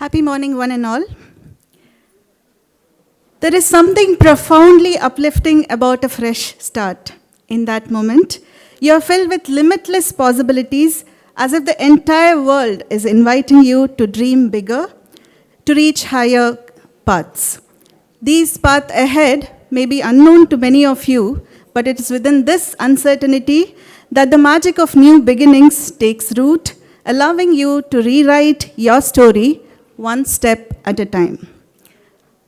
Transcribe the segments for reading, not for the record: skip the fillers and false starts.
Happy morning, one and all. There is something profoundly uplifting about a fresh start. In that moment, you are filled with limitless possibilities, as if the entire world is inviting you to dream bigger, to reach higher paths. These paths ahead may be unknown to many of you, but it is within this uncertainty that the magic of new beginnings takes root, allowing you to rewrite your story one step at a time.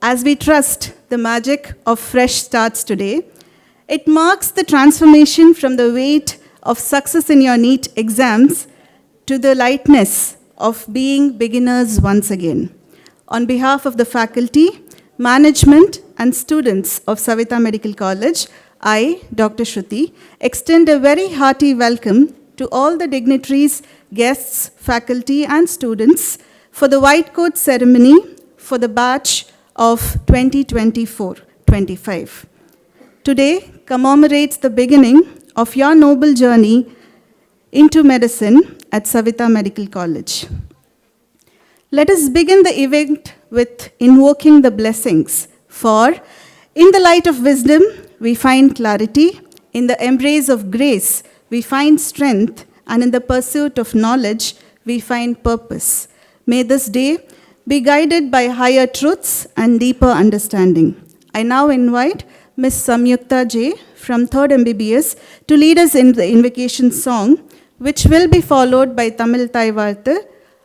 As we trust the magic of fresh starts today, it marks the transformation from the weight of success in your NEET exams to the lightness of being beginners once again. On behalf of the faculty, management, and students of Savita Medical College, I, Dr. Shruti, extend a very hearty welcome to all the dignitaries, guests, faculty, and students for the white coat ceremony for the batch of 2024-25. Today commemorates the beginning of your noble journey into medicine at Savita Medical College. Let us begin the event with invoking the blessings, for in the light of wisdom, we find clarity, in the embrace of grace, we find strength, and in the pursuit of knowledge, we find purpose. May this day be guided by higher truths and deeper understanding. I now invite Ms. Samyukta J. from 3rd MBBS to lead us in the invocation song, which will be followed by Tamil Thai Varthu.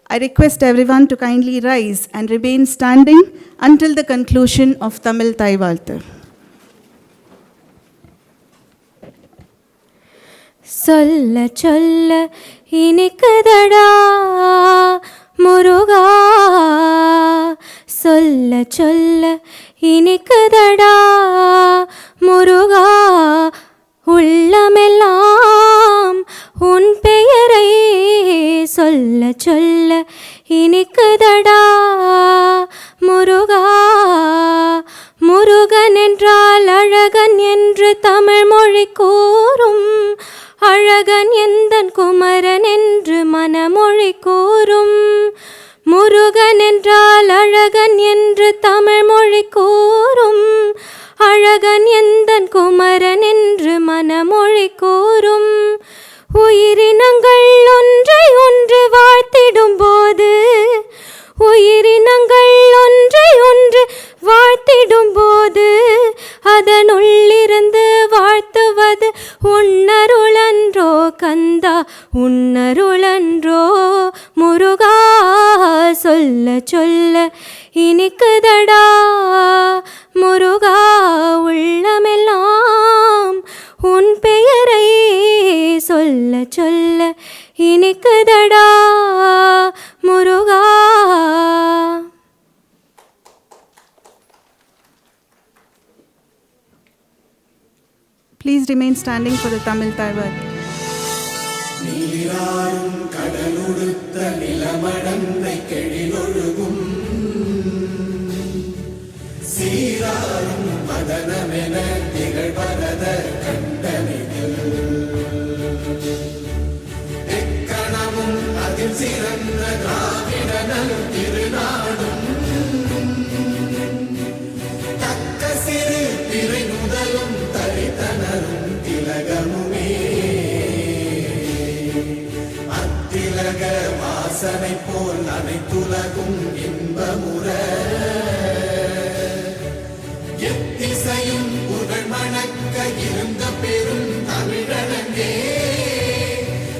I request everyone to kindly rise and remain standing until the conclusion of Tamil Thai Varthu. சொல்ல சொல்ல இனிக்குதடா முருகா, சொல்ல சொல்ல இனிக்குதடா முருகா, உள்ளமெல்லாம் உன் பெயரை சொல்ல சொல்ல இனிக்குதடா முருகா. முருகன் என்றால் அழகன் என்று தமிழ் மொழி கூறும், அழகன் எந்தன் குமரன் என்று மனமொழி கூறும். முருகன் என்றால் அழகன் என்று தமிழ் மொழி கூறும், அழகன் எந்தன் குமரன் என்று மனமொழி கூறும். உயிரினங்கள் ஒன்றை ஒன்று வாழ்த்திடும் போது, உயிரினங்கள் ஒன்றை ஒன்று வாழ்த்திடும் போது, அதனுள்ளிருந்து வாழ்த்துவது உன்னருளன்றோ கந்தா, உன்னருளன்றோ முருகா. சொல்ல சொல்ல இனிக்குதடா முருகா, உள்ளமெல்லாம் உன் பெயரை சொல்ல சொல்ல இனிக்குதடா முருகா. Please remain standing for the Tamil Thai Varthu. நீராறும் கடலுடுத்த நிலமடந்தை கெழிலொழுகும், சீராறும் மதனமென திகழ்வரத கண்டனிதில், எக்கணமும் அதில் சிறந்த திராவிடனல் திருநாடும், தக்க சிறு திரை முதலும் தரித்தனரும் திலகமுமே, அத்திலக வாசனை போல் அனைத்துலகும் இன்பமுற, எத்திசையும் புகழ் மணக்க இருந்த பெரும் தமிழனங்கே,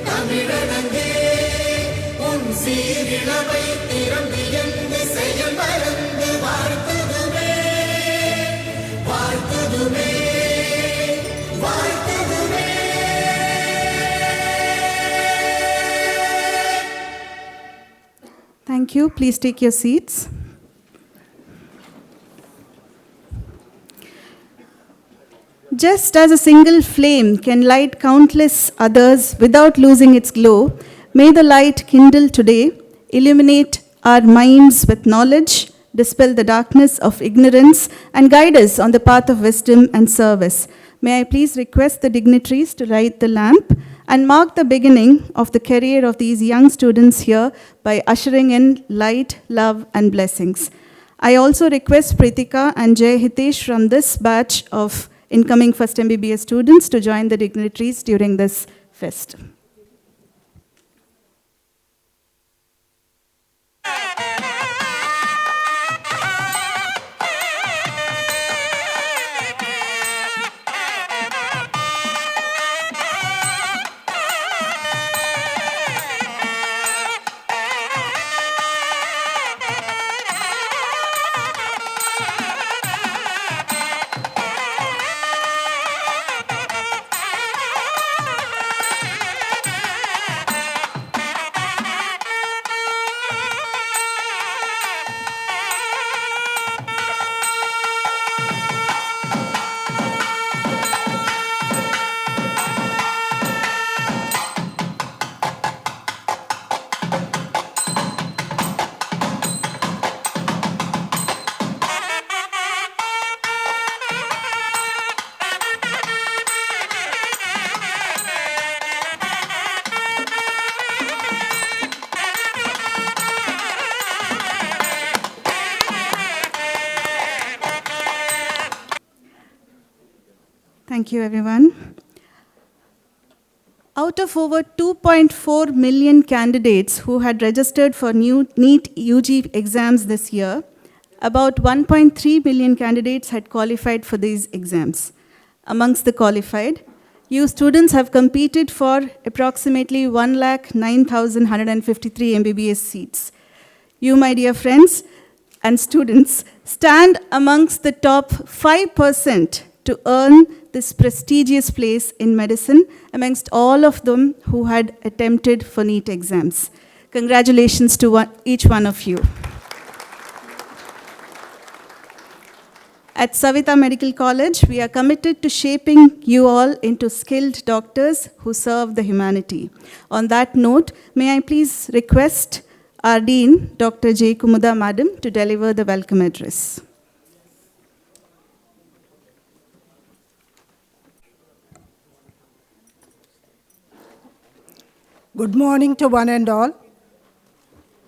தமிழனங்கே உன் சீரிழமை திறம்பியந்து செயல் மறந்து வாழ்த்துதுமே, வாழ்த்துதுமே, வாழ்த்துதுமே. Thank you. Please take your seats. Just as a single flame can light countless others without losing its glow, may the light kindle today illuminate our minds with knowledge, dispel the darkness of ignorance, and guide us on the path of wisdom and service. May I please request the dignitaries to light the lamp and mark the beginning of the career of these young students here by ushering in light, love, and blessings. I also request Pritika and Jay Hitesh from this batch of incoming first MBBS students to join the dignitaries during this fest. Thank you, everyone. Out of over 2.4 million candidates who had registered for new NEET UG exams this year, about 1.3 million candidates had qualified for these exams. Amongst the qualified, you students have competed for approximately 1,09,153 MBBS seats. You, my dear friends and students, stand amongst the top 5% to earn this prestigious place in medicine amongst all of them who had attempted for NEET exams. Congratulations to each one of you. At Savita Medical College, we are committed to shaping you all into skilled doctors who serve the humanity. On that note, may I please request our Dean, Dr. J. Kumuda Madam, to deliver the welcome address. Good morning to one and all.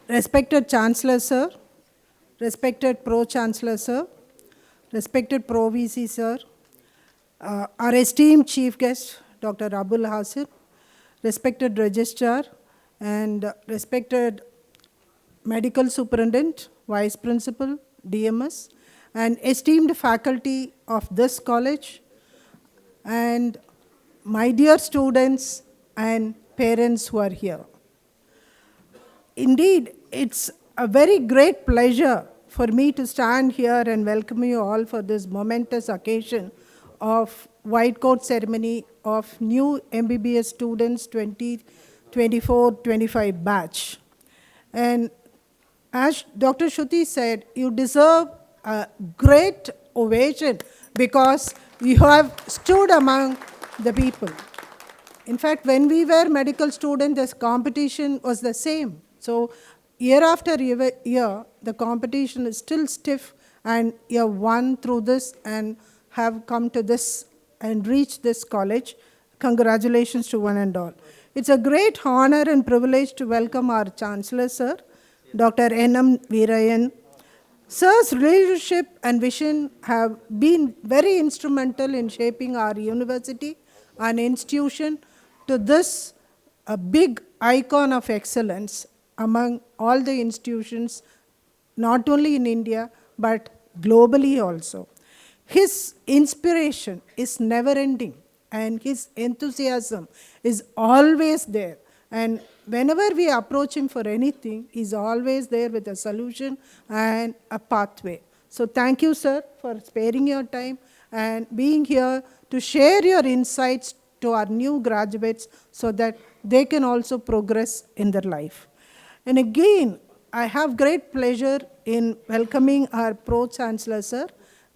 Respected Chancellor Sir, respected Pro-Chancellor Sir, respected Pro-VC Sir, our esteemed Chief Guest, Dr. Abul Hasir, respected Registrar, and respected Medical Superintendent, Vice Principal, DMS, and esteemed faculty of this college, and my dear students and parents who are here. Indeed, it's a very great pleasure for me to stand here and welcome you all for this momentous occasion of white coat ceremony of new MBBS students 2024-25 batch. And as Dr. Shruti said, you deserve a great ovation because you have stood among the people. In fact, when we were medical students, the competition was the same. So year after year, the competition is still stiff, and you have won through this and have come to this and reached this college. Congratulations to one and all. It's a great honor and privilege to welcome our Chancellor, Sir, Dr. N.M. Veerayan. Sir's leadership and vision have been very instrumental in shaping our university and institution to this a big icon of excellence among all the institutions, not only in India, but globally also. His inspiration is never ending, and his enthusiasm is always there. And whenever we approach him for anything, he's always there with a solution and a pathway. So thank you, sir, for sparing your time and being here to share your insights to our new graduates so that they can also progress in their life. And again, I have great pleasure in welcoming our Pro-Chancellor, Sir,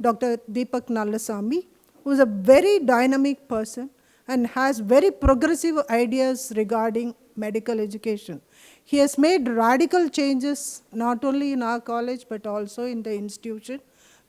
Dr. Deepak Nallasamy, who is a very dynamic person and has very progressive ideas regarding medical education. He has made radical changes not only in our college but also in the institution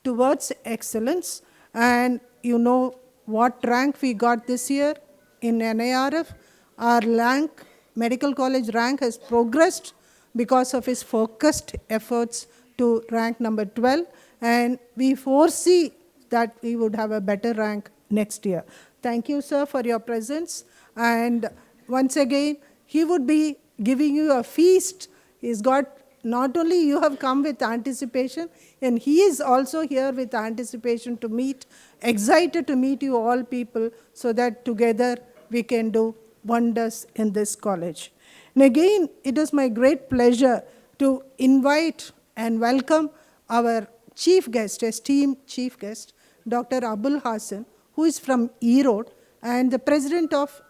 towards excellence. And you know what rank we got this year in NIRF? our rank, medical college rank has progressed because of his focused efforts to rank number 12, and we foresee that we would have a better rank next year. Thank you, sir, for your presence. And once again, he would be giving you a feast. He's got, not only you have come with anticipation, and he is also here with anticipation to meet, excited to meet you all people, so that together we can do wonders in this college. And again, it is my great pleasure to invite and welcome our chief guest, esteemed chief guest, Dr. Abul Hassan, who is from Erode and the president of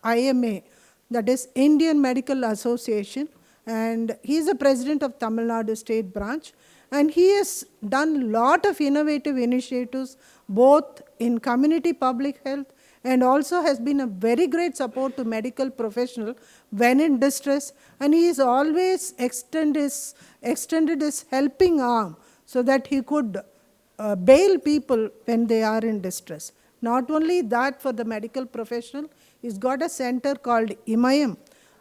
IMA, that is Indian Medical Association, and he is the president of Tamil Nadu State Branch, and he has done a lot of innovative initiatives both in community public health and also has been a very great support to medical professional when in distress, and he has always extended his helping arm so that he could bail people when they are in distress. Not only that, for the medical professional, he's got a center called Imayam,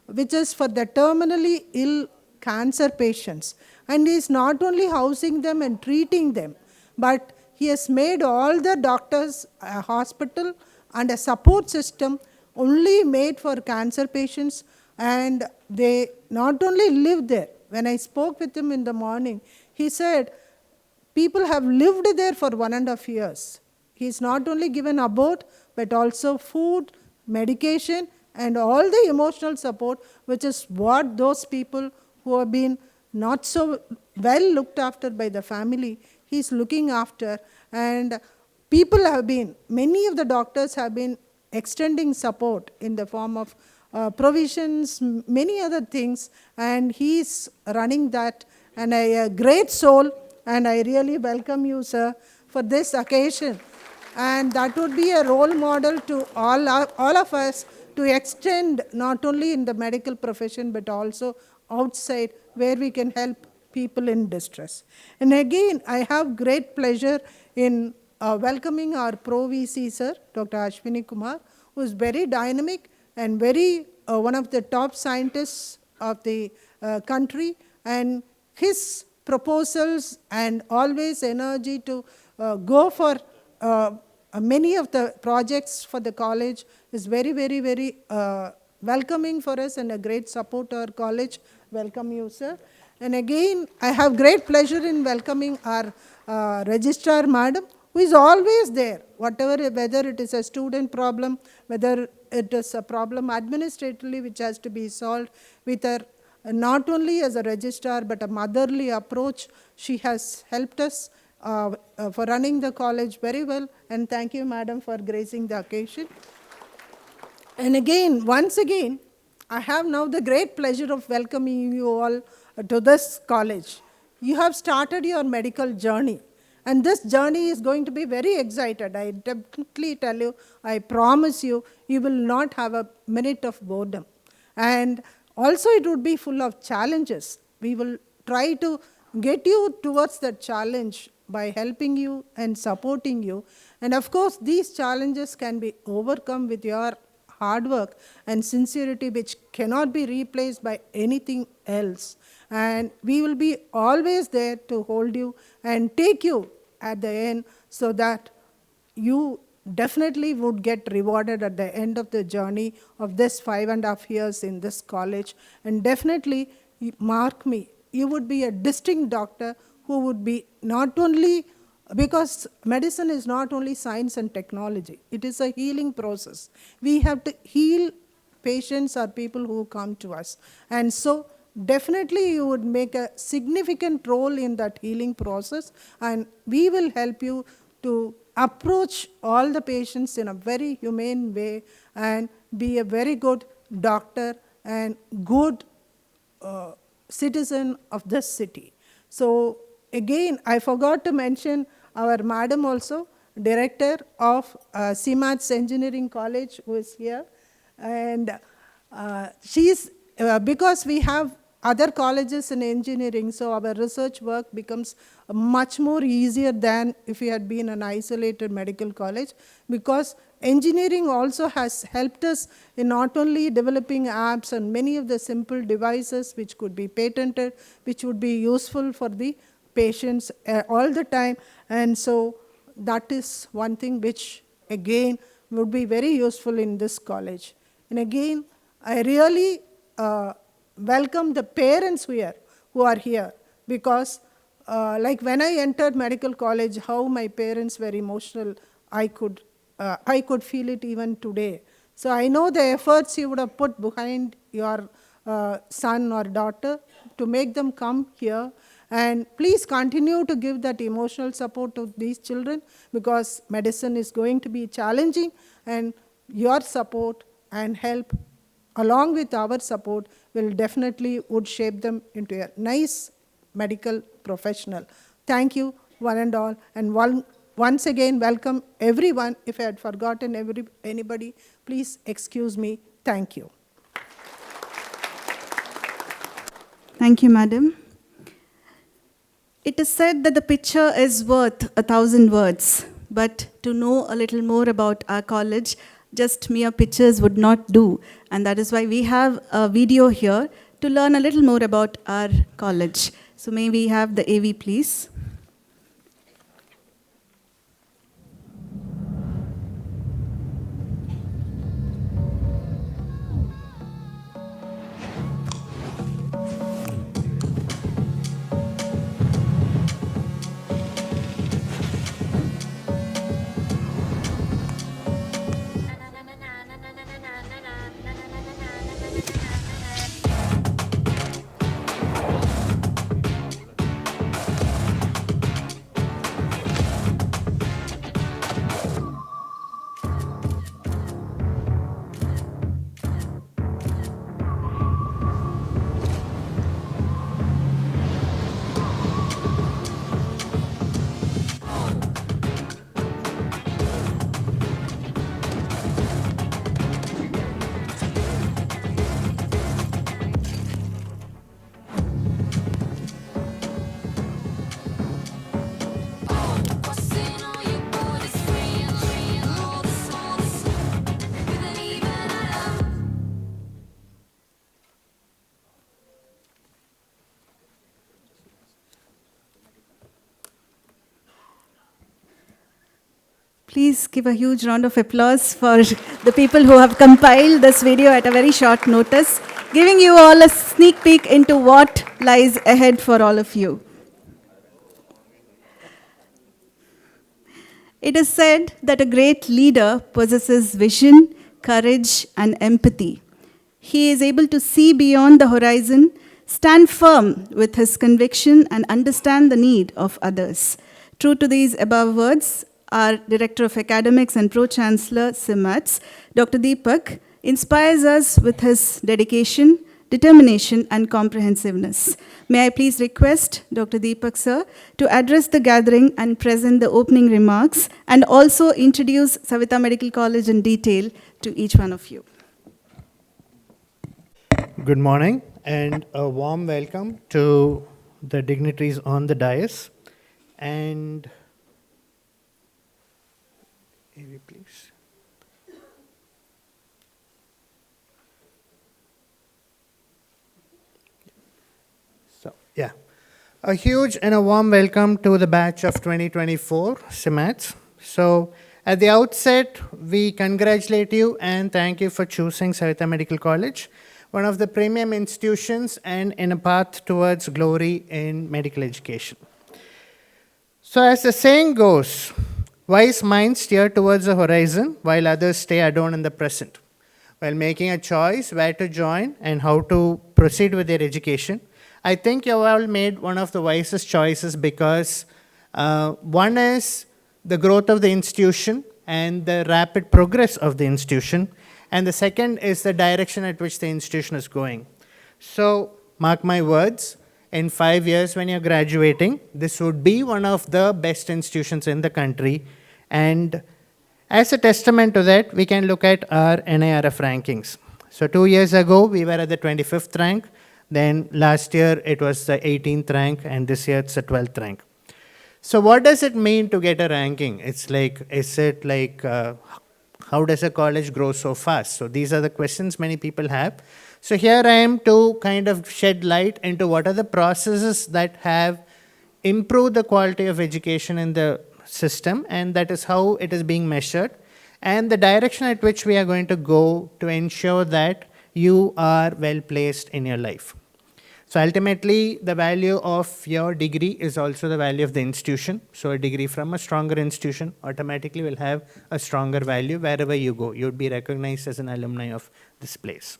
which is for the terminally ill cancer patients. And he's not only housing them and treating them, but he has made all the doctors a hospital and a support system only made for cancer patients, and they not only live there. When I spoke with him in the morning, he said people have lived there for 1.5 years. He's not only given abode, but also food, medication, and all the emotional support, which is what those people who have been not so well looked after by the family, he's looking after. And people have been, many of the doctors have been extending support in the form of provisions, many other things, and he's running that, and a great soul, and I really welcome you, sir, for this occasion. And that would be a role model to all of us to extend not only in the medical profession but also outside, where we can help people in distress. And again, I have great pleasure in welcoming our Pro VC, sir, Dr. Ashwini Kumar, who is very dynamic and very one of the top scientists of the country, and his proposals and always energy to go for many of the projects for the college is very, very, very welcoming for us and a great support to our college. Welcome you, sir. And again, I have great pleasure in welcoming our registrar madam, who is always there, whatever, whether it is a student problem, whether it is a problem administratively which has to be solved, with her not only as a registrar but a motherly approach. She has helped us for running the college very well, and thank you, madam, for gracing the occasion. And again, once again, I have now the great pleasure of welcoming you all to this college. You have started your medical journey, and this journey is going to be very excited. I definitely tell you, I promise you, you will not have a minute of boredom. And also it would be full of challenges. We will try to get you towards that challenge by helping you and supporting you. And of course, these challenges can be overcome with your hard work and sincerity, which cannot be replaced by anything else. And we will be always there to hold you and take you at the end, so that you definitely would get rewarded at the end of the journey of this 5.5 years in this college. And definitely, mark me, you would be a distinct doctor who would be not only, because medicine is not only science and technology, it is a healing process. We have to heal patients or people who come to us. And so definitely you would make a significant role in that healing process, and we will help you to approach all the patients in a very humane way and be a very good doctor and good citizen of this city. So again, I forgot to mention our madam also, director of CMATS Engineering College, who is here. And she's, because we have other colleges in engineering, so our research work becomes much more easier than if we had been an isolated medical college, because engineering also has helped us in not only developing apps and many of the simple devices which could be patented, which would be useful for the patients all the time. And so that is one thing which again would be very useful in this college. And again, I really welcome the parents who are here, because like when I entered medical college, how my parents were emotional, I could feel it even today. So I know the efforts you would have put behind your son or daughter to make them come here. And please continue to give that emotional support to these children, because medicine is going to be challenging, and your support and help along with our support will definitely would shape them into a nice medical professional. Thank you one and all, and once again welcome everyone. If I had forgotten anybody, please excuse me. Thank you. Thank you, madam. It is said that the picture is worth 1,000 words, but to know a little more about our college, just mere pictures would not do. And that is why we have a video here to learn a little more about our college. So may we have the AV, please? Please give a huge round of applause for the people who have compiled this video at a very short notice, giving you all a sneak peek into what lies ahead for all of you. It is said that a great leader possesses vision, courage, and empathy. He is able to see beyond the horizon, stand firm with his conviction, and understand the need of others. True to these above words, our Director of Academics and Pro-Chancellor, CIMATS, Dr. Deepak, inspires us with his dedication, determination, and comprehensiveness. May I please request Dr. Deepak, sir, to address the gathering and present the opening remarks, and also introduce Savitha Medical College in detail to each one of you. Good morning, and a warm welcome to the dignitaries on the dais. And AV, please. So, yeah. A huge and a warm welcome to the batch of 2024 CIMATS. So, at the outset, we congratulate you and thank you for choosing Savitha Medical College, one of the premium institutions and in a path towards glory in medical education. So, as the saying goes, wise minds steer towards the horizon while others stay adorned in the present. While making a choice where to join and how to proceed with their education, I think you have all made one of the wisest choices, because one is the growth of the institution and the rapid progress of the institution, and the second is the direction at which the institution is going. So, mark my words, in 5 years when you're graduating, this would be one of the best institutions in the country. And as a testament to that, we can look at our NIRF rankings. So 2 years ago, we were at the 25th rank. Then last year it was the 18th rank, and this year it's the 12th rank. So what does it mean to get a ranking? It's like, is it like, how does a college grow so fast? So these are the questions many people have. So here I am to kind of shed light into what are the processes that have improved the quality of education in the system, and that is how it is being measured, and the direction at which we are going to go to ensure that you are well placed in your life. So ultimately, the value of your degree is also the value of the institution. So a degree from a stronger institution automatically will have a stronger value wherever you go. You would be recognized as an alumni of this place.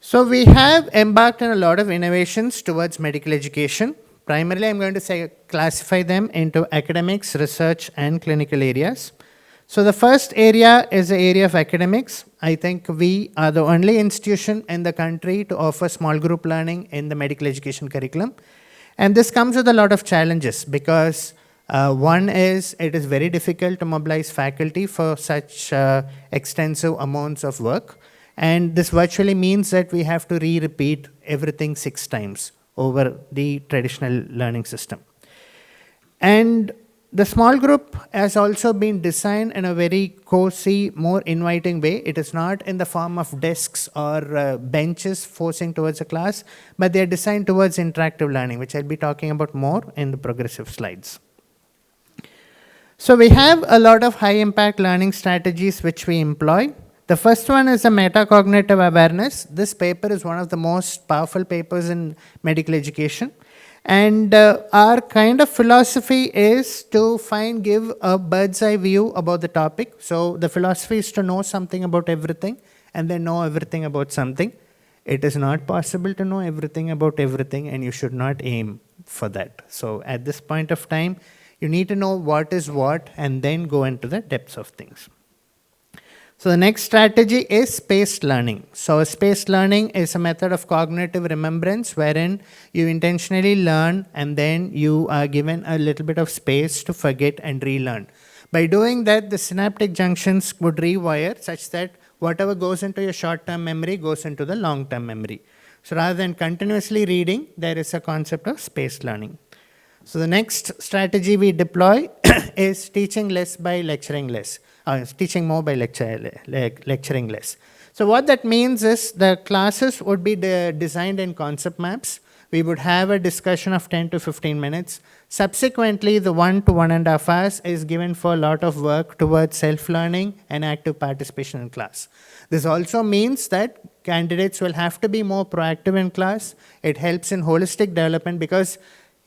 So we have embarked on a lot of innovations towards medical education. Primarily, I'm going to classify them into academics, research, and clinical areas. So the first area is the area of academics. I think we are the only institution in the country to offer small group learning in the medical education curriculum. And this comes with a lot of challenges because one is it is very difficult to mobilize faculty for such extensive amounts of work. And this virtually means that we have to repeat everything 6 times over the traditional learning system. And the small group has also been designed in a very cozy, more inviting way. It is not in the form of desks or benches forcing towards a class, but they are designed towards interactive learning, which I'll be talking about more in the progressive slides. So we have a lot of high impact learning strategies which we employ. The first one is a metacognitive awareness. This paper is one of the most powerful papers in medical education. And our kind of philosophy is to give a bird's eye view about the topic. So the philosophy is to know something about everything and then know everything about something. It is not possible to know everything about everything, and you should not aim for that. So at this point of time, you need to know what is what and then go into the depths of things. So the next strategy is spaced learning. So spaced learning is a method of cognitive remembrance wherein you intentionally learn and then you are given a little bit of space to forget and relearn. By doing that, the synaptic junctions would rewire such that whatever goes into your short-term memory goes into the long-term memory. So rather than continuously reading, there is a concept of spaced learning. So the next strategy we deploy is teaching less by lecturing less. Teaching more by lecturing less. So what that means is the classes would be designed in concept maps. We would have a discussion of 10 to 15 minutes. Subsequently, the 1 to 1.5 hours is given for a lot of work towards self-learning and active participation in class. This also means that candidates will have to be more proactive in class. It helps in holistic development because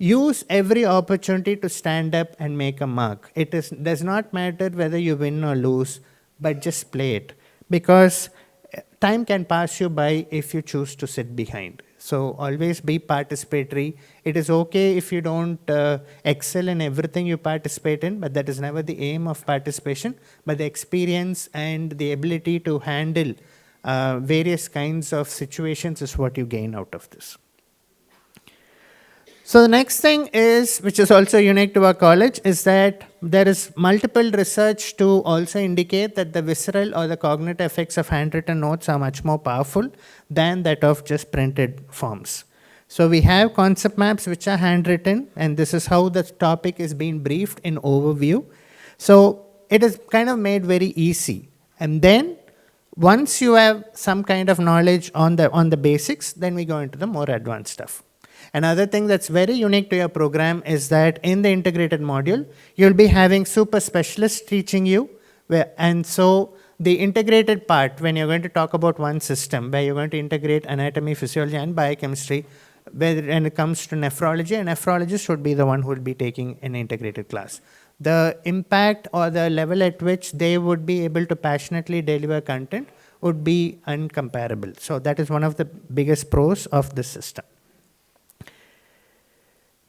use every opportunity to stand up and make a mark. It does not matter whether you win or lose, but just play it. Because time can pass you by if you choose to sit behind. So always be participatory. It is okay if you don't excel in everything you participate in, but that is never the aim of participation. But the experience and the ability to handle various kinds of situations is what you gain out of this. So the next thing is, which is also unique to our college, is that there is multiple research to also indicate that the visceral or the cognitive effects of handwritten notes are much more powerful than that of just printed forms. So we have concept maps which are handwritten, and this is how the topic is being briefed in overview. So it is kind of made very easy. And then once you have some kind of knowledge on the basics, then we go into the more advanced stuff. Another thing that's very unique to your program is that in the integrated module, you'll be having super specialists teaching you. And so the integrated part, when you're going to talk about one system, where you're going to integrate anatomy, physiology, and biochemistry, when it comes to nephrology, a nephrologist would be the one who will be taking an integrated class. The impact or the level at which they would be able to passionately deliver content would be incomparable. So that is one of the biggest pros of this system.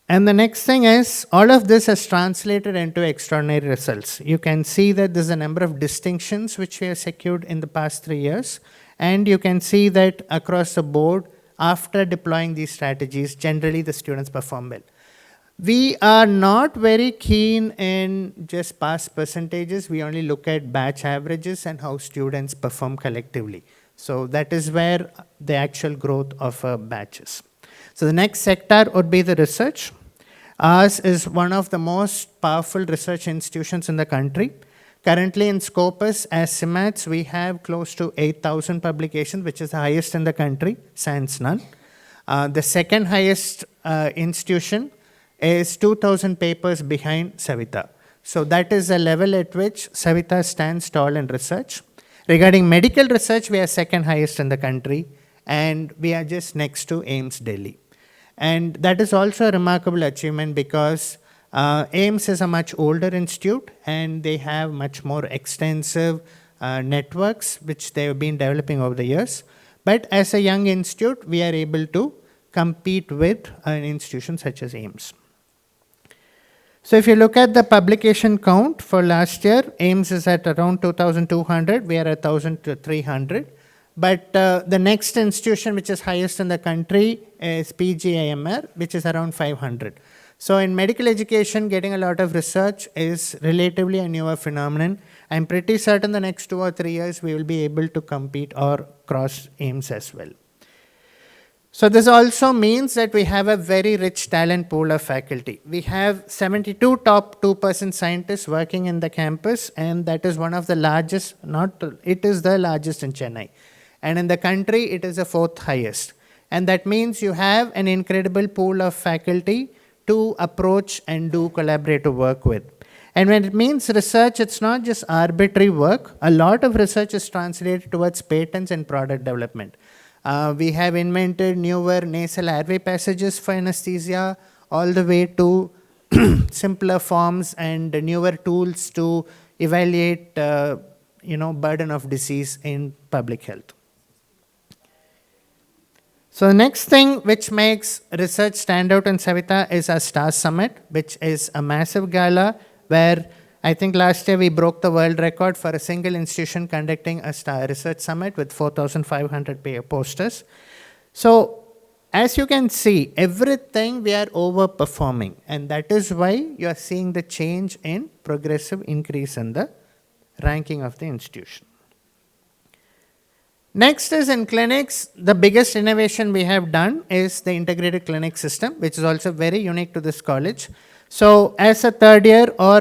And the next thing is, all of this has translated into extraordinary results. You can see that there's a number of distinctions which we have secured in the past 3 years. And you can see that across the board, after deploying these strategies, generally the students perform well. We are not very keen in just pass percentages. We only look at batch averages and how students perform collectively. So that is where the actual growth of a batch is. So the next sector would be the research. Ours is one of the most powerful research institutions in the country. Currently in Scopus, as CIMATS, we have close to 8,000 publications, which is the highest in the country, sans none. The second highest institution is 2,000 papers behind Savita. So that is the level at which Savita stands tall in research. Regarding medical research, we are second highest in the country, and we are just next to AIIMS Delhi. And that is also a remarkable achievement because AIIMS is a much older institute and they have much more extensive networks which they have been developing over the years. But as a young institute, we are able to compete with an institution such as AIIMS. So if you look at the publication count for last year, AIIMS is at around 2,200, we are at 1,300. But the next institution which is highest in the country is PGIMR, which is around 500. So in medical education, getting a lot of research is relatively a newer phenomenon. I'm pretty certain the next 2 or 3 years we will be able to compete or cross AIIMS as well. So this also means that we have a very rich talent pool of faculty. We have 72 top 2% scientists working in the campus, and that is one of the largest, it is the largest in Chennai. And in the country, it is the 4th highest. And that means you have an incredible pool of faculty to approach and do collaborative work with. And when it means research, it's not just arbitrary work. A lot of research is translated towards patents and product development. We have invented newer nasal airway passages for anesthesia, all the way to simpler forms and newer tools to evaluate burden of disease in public health. So the next thing which makes research stand out in Savita is our STAR Summit, which is a massive gala where I think last year we broke the world record for a single institution conducting a STAR Research Summit with 4,500 posters. So as you can see, everything we are overperforming, and that is why you are seeing the change in progressive increase in the ranking of the institution. Next is in clinics, the biggest innovation we have done is the integrated clinic system, which is also very unique to this college. So as a third year or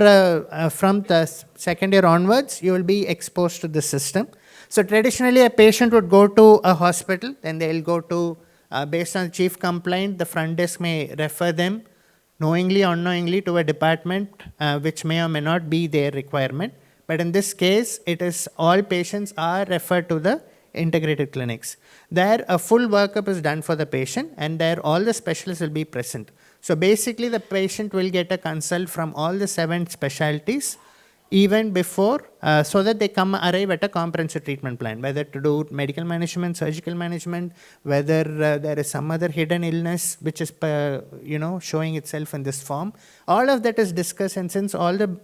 from the second year onwards, you will be exposed to the system. So traditionally, a patient would go to a hospital, then they will go to, based on chief complaint, the front desk may refer them knowingly or unknowingly to a department which may or may not be their requirement. But in this case, it is all patients are referred to the integrated clinics. There a full workup is done for the patient, and there all the specialists will be present. So basically the patient will get a consult from all the 7 specialties even before, so that they arrive at a comprehensive treatment plan, whether to do medical management, surgical management, whether there is some other hidden illness which is showing itself in this form. All of that is discussed, and since all the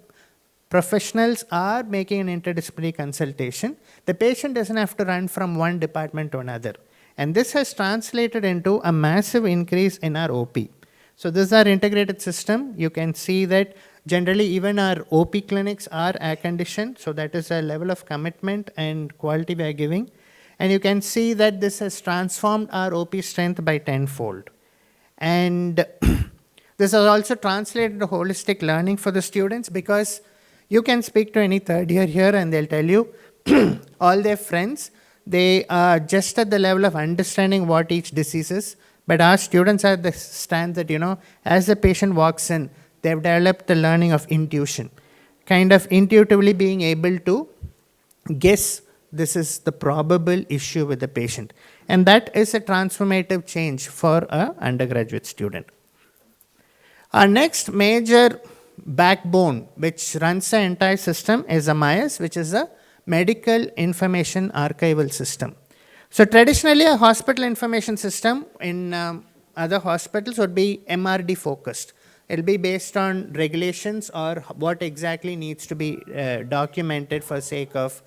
professionals are making an interdisciplinary consultation, the patient doesn't have to run from one department to another. And this has translated into a massive increase in our OP. So this is our integrated system. You can see that generally even our OP clinics are air conditioned. So that is a level of commitment and quality we are giving. And you can see that this has transformed our OP strength by 10-fold. And this has also translated to holistic learning for the students, because you can speak to any third year here and they'll tell you all their friends, they are just at the level of understanding what each disease is. But our students are at the stand that, as the patient walks in, they've developed the learning of intuition, kind of intuitively being able to guess this is the probable issue with the patient. And that is a transformative change for an undergraduate student. Our next major backbone which runs the entire system is MIS, which is a Medical Information Archival System. So traditionally, a hospital information system in other hospitals would be MRD focused. It will be based on regulations or what exactly needs to be documented for sake of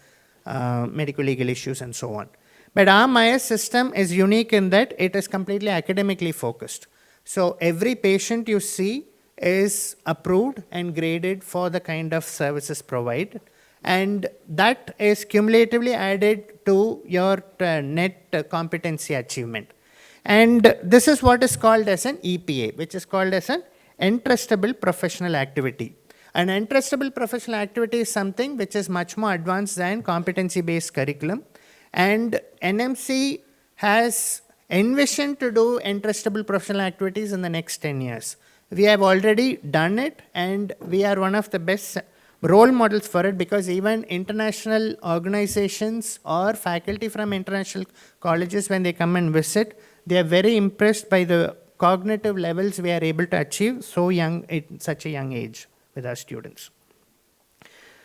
medical legal issues and so on. But our MIS system is unique in that it is completely academically focused. So every patient you see is approved and graded for the kind of services provided. And that is cumulatively added to your net competency achievement. And this is what is called as an EPA, which is called as an entrustable professional activity. An entrustable professional activity is something which is much more advanced than competency-based curriculum. And NMC has envisioned to do entrustable professional activities in the next 10 years. We have already done it, and we are one of the best role models for it, because even international organizations or faculty from international colleges, when they come and visit, they are very impressed by the cognitive levels we are able to achieve so young, at such a young age with our students.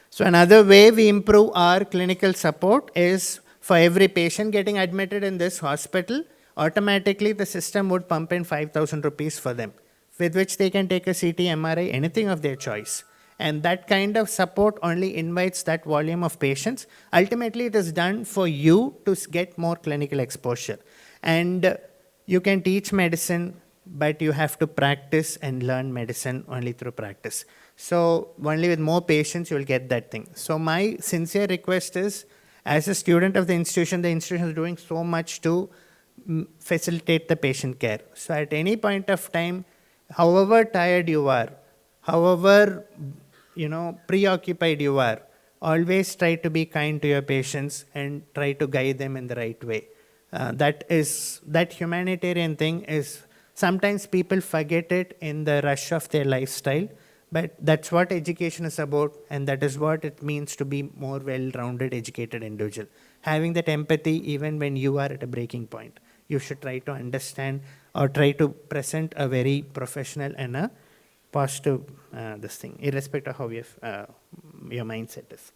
So another way we improve our clinical support is for every patient getting admitted in this hospital, automatically the system would pump in 5,000 rupees for them, with which they can take a CT, MRI, anything of their choice. And that kind of support only invites that volume of patients. Ultimately, it is done for you to get more clinical exposure. And you can teach medicine, but you have to practice and learn medicine only through practice. So only with more patients, you will get that thing. So my sincere request is, as a student of the institution is doing so much to facilitate the patient care. So at any point of time, however tired you are, however preoccupied you are, always try to be kind to your patients and try to guide them in the right way. That humanitarian thing is, sometimes people forget it in the rush of their lifestyle, but that's what education is about, and that is what it means to be more well-rounded, educated individual. Having that empathy even when you are at a breaking point. You should try to understand or try to present a very professional and a positive this thing, irrespective of how your mindset is.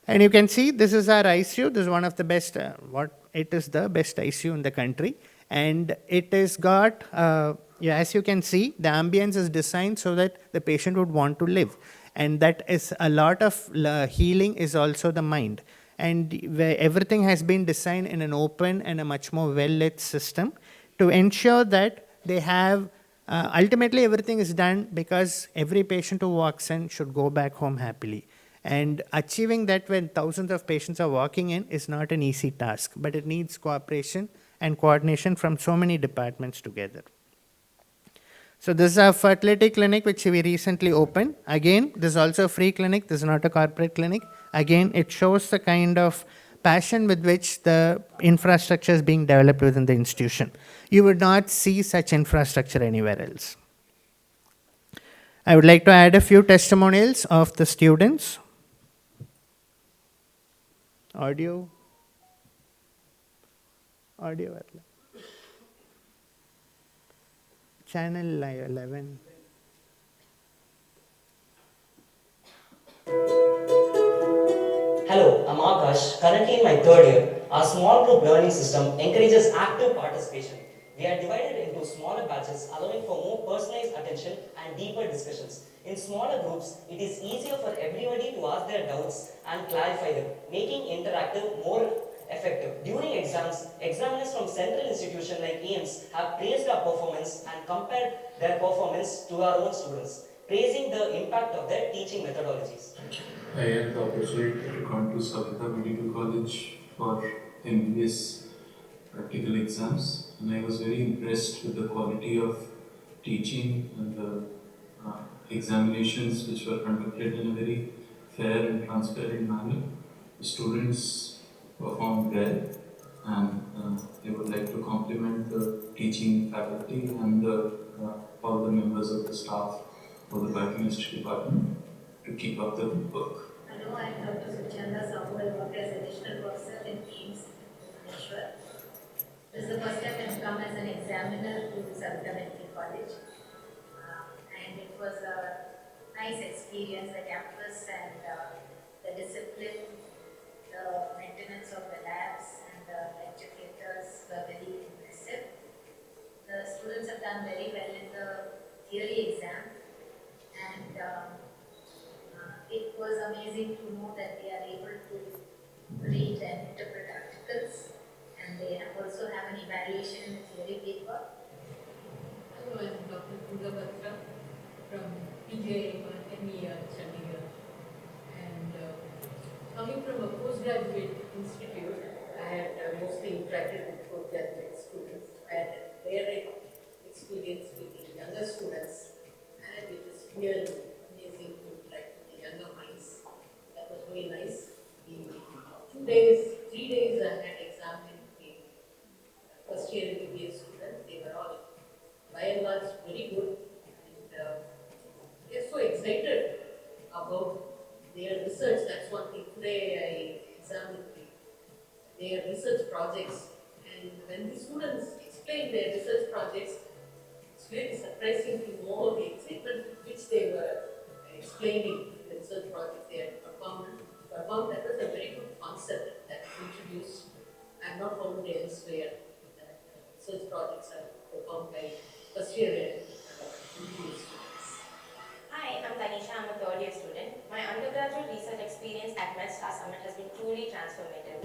And you can see this is our ICU. This is one of the best, it is the best ICU in the country. And it has got, as you can see, the ambience is designed so that the patient would want to live. And that is a lot of healing is also the mind. And where everything has been designed in an open and a much more well-lit system to ensure that they have, ultimately everything is done because every patient who walks in should go back home happily. And achieving that when thousands of patients are walking in is not an easy task, but it needs cooperation and coordination from so many departments together. So this is our fertility clinic, which we recently opened. Again, this is also a free clinic. This is not a corporate clinic. Again, it shows the kind of passion with which the infrastructure is being developed within the institution. You would not see such infrastructure anywhere else. I would like to add a few testimonials of the students. Audio. Channel 11. Hello, I'm Akash, currently in my third year. Our small group learning system encourages active participation. We are divided into smaller batches, allowing for more personalized attention and deeper discussions. In smaller groups, it is easier for everybody to ask their doubts and clarify them, making interactive more effective. During exams, examiners from central institutions like AIMS have praised our performance and compared their performance to our own students, praising the impact of their teaching methodologies. I had the opportunity to come to Savita Medical College for MBBS practical exams, and I was very impressed with the quality of teaching and the examinations which were conducted in a very fair and transparent manner. The students performed well, and I would like to compliment the teaching faculty and all the members of the staff of the biochemistry department to keep up the work. Hello, I am Dr. Suchanda Sahu. I work as additional professor in AIMS, Bhubaneswar. This is the first time I have come as an examiner to Savita Medical College. And it was a nice experience. The campus and the discipline, the maintenance of the labs and the lecture theatres were very impressive. The students have done very well in the theory exam, and it was amazing to know that they are able to read and interpret articles, and they also have an evaluation in the theory paper. Hello, I'm Dr. Pooja Batra from PGI MER Chandigarh, and undergraduate institute. I had mostly interacted with postgraduate students. I had rare experience with the younger students, and it is really amazing to interact with the younger minds. That was very nice. The 3 days I had examined the first year MBBS students. They were all by and large very good, and they're so excited about their research. That's one thing. Today I examined their research projects, and when the students explain their research projects, it's really surprising to know the excitement with which they were explaining the research projects they had performed. That was a very good concept that was introduced. I have not found it elsewhere that research projects are performed by first year students. Hi, I'm Tanisha. I'm a third year student. My undergraduate research experience at MedStar Summit has been truly transformative.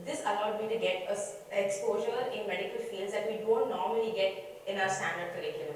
This allowed me to get exposure in medical fields that we don't normally get in our standard curriculum.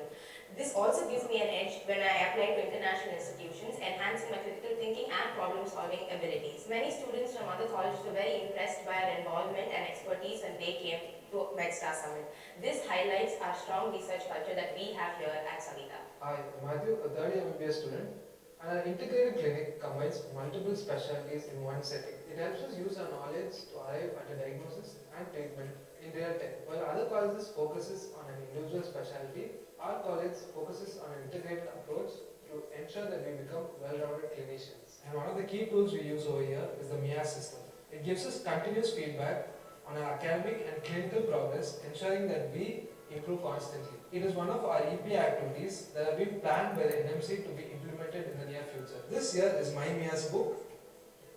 This also gives me an edge when I apply to international institutions, enhancing my critical thinking and problem-solving abilities. Many students from other colleges were very impressed by our involvement and expertise when they came to MedStar Summit. This highlights our strong research culture that we have here at Savita. Hi, I'm Matthew, a third year MBBS student, and our integrated clinic combines multiple specialties in one setting. It helps us use our knowledge to arrive at a diagnosis and treatment in real time. While other colleges focuses on an individual specialty, our college focuses on an integrated approach to ensure that we become well-rounded clinicians. And one of the key tools we use over here is the MIA system. It gives us continuous feedback on our academic and clinical progress, ensuring that we improve constantly. It is one of our EP activities that have been planned by the NMC to be implemented in the near future. This year is my MIA's book,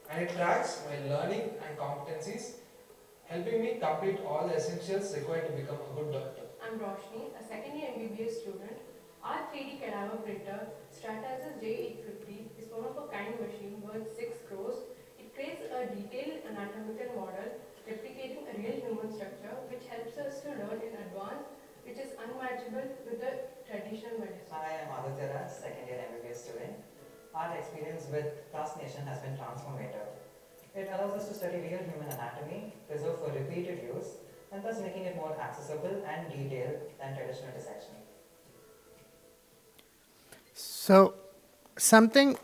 and it tracks my learning and competencies, helping me complete all the essentials required to become a good doctor. I'm Roshni, a second year MBBS student. Our 3D cadaver printer, Stratasys J850, is one of a kind machine worth 6 crores. It creates a detailed anatomical model replicating a real human structure, which helps us to learn in advance, which is unmatchable with the traditional medicine. Hi, I'm Aditya Raj, second year MBBS student. Our experience with Plastination has been transformative. It allows us to study real human anatomy, preserved for repeated use, and thus making it more accessible and detailed than traditional dissection. So, something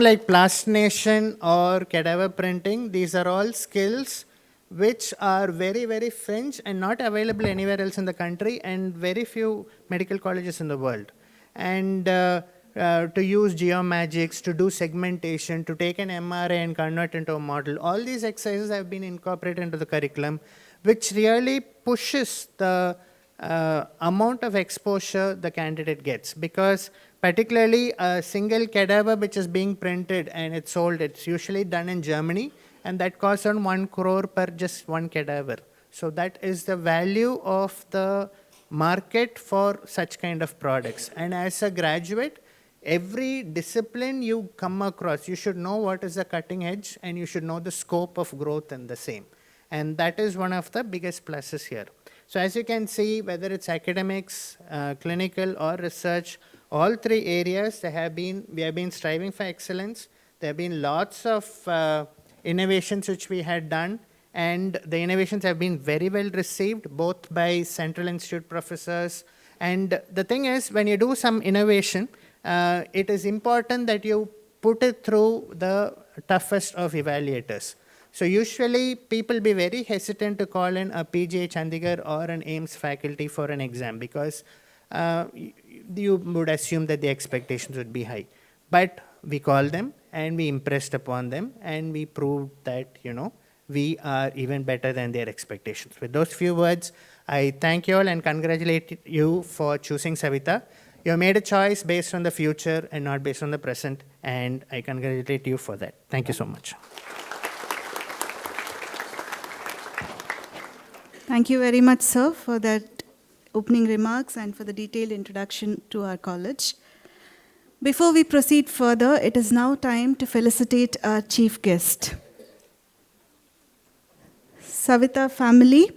like plastination or cadaver printing, these are all skills which are very, very fringe and not available anywhere else in the country and very few medical colleges in the world. And to use geomagics, to do segmentation, to take an MRI and convert into a model, all these exercises have been incorporated into the curriculum, which really pushes the amount of exposure the candidate gets, because particularly a single cadaver which is being printed and it's sold, it's usually done in Germany, and that costs around 1 crore per just one cadaver. So that is the value of the market for such kind of products. And as a graduate, every discipline you come across, you should know what is the cutting edge and you should know the scope of growth in the same. And that is one of the biggest pluses here. So as you can see, whether it's academics, clinical or research, all three areas we have been striving for excellence. There have been lots of innovations which we had done, and the innovations have been very well received both by Central Institute professors. And the thing is, when you do some innovation, it is important that you put it through the toughest of evaluators. So usually people be very hesitant to call in a PGH Chandigarh or an AIIMS faculty for an exam, because you would assume that the expectations would be high. But we called them and we impressed upon them and we proved that, we are even better than their expectations. With those few words, I thank you all and congratulate you for choosing Savita. You have made a choice based on the future and not based on the present, and I congratulate you for that. Thank you so much. Thank you very much, sir, for that opening remarks and for the detailed introduction to our college. Before we proceed further, it is now time to felicitate our chief guest. Savita family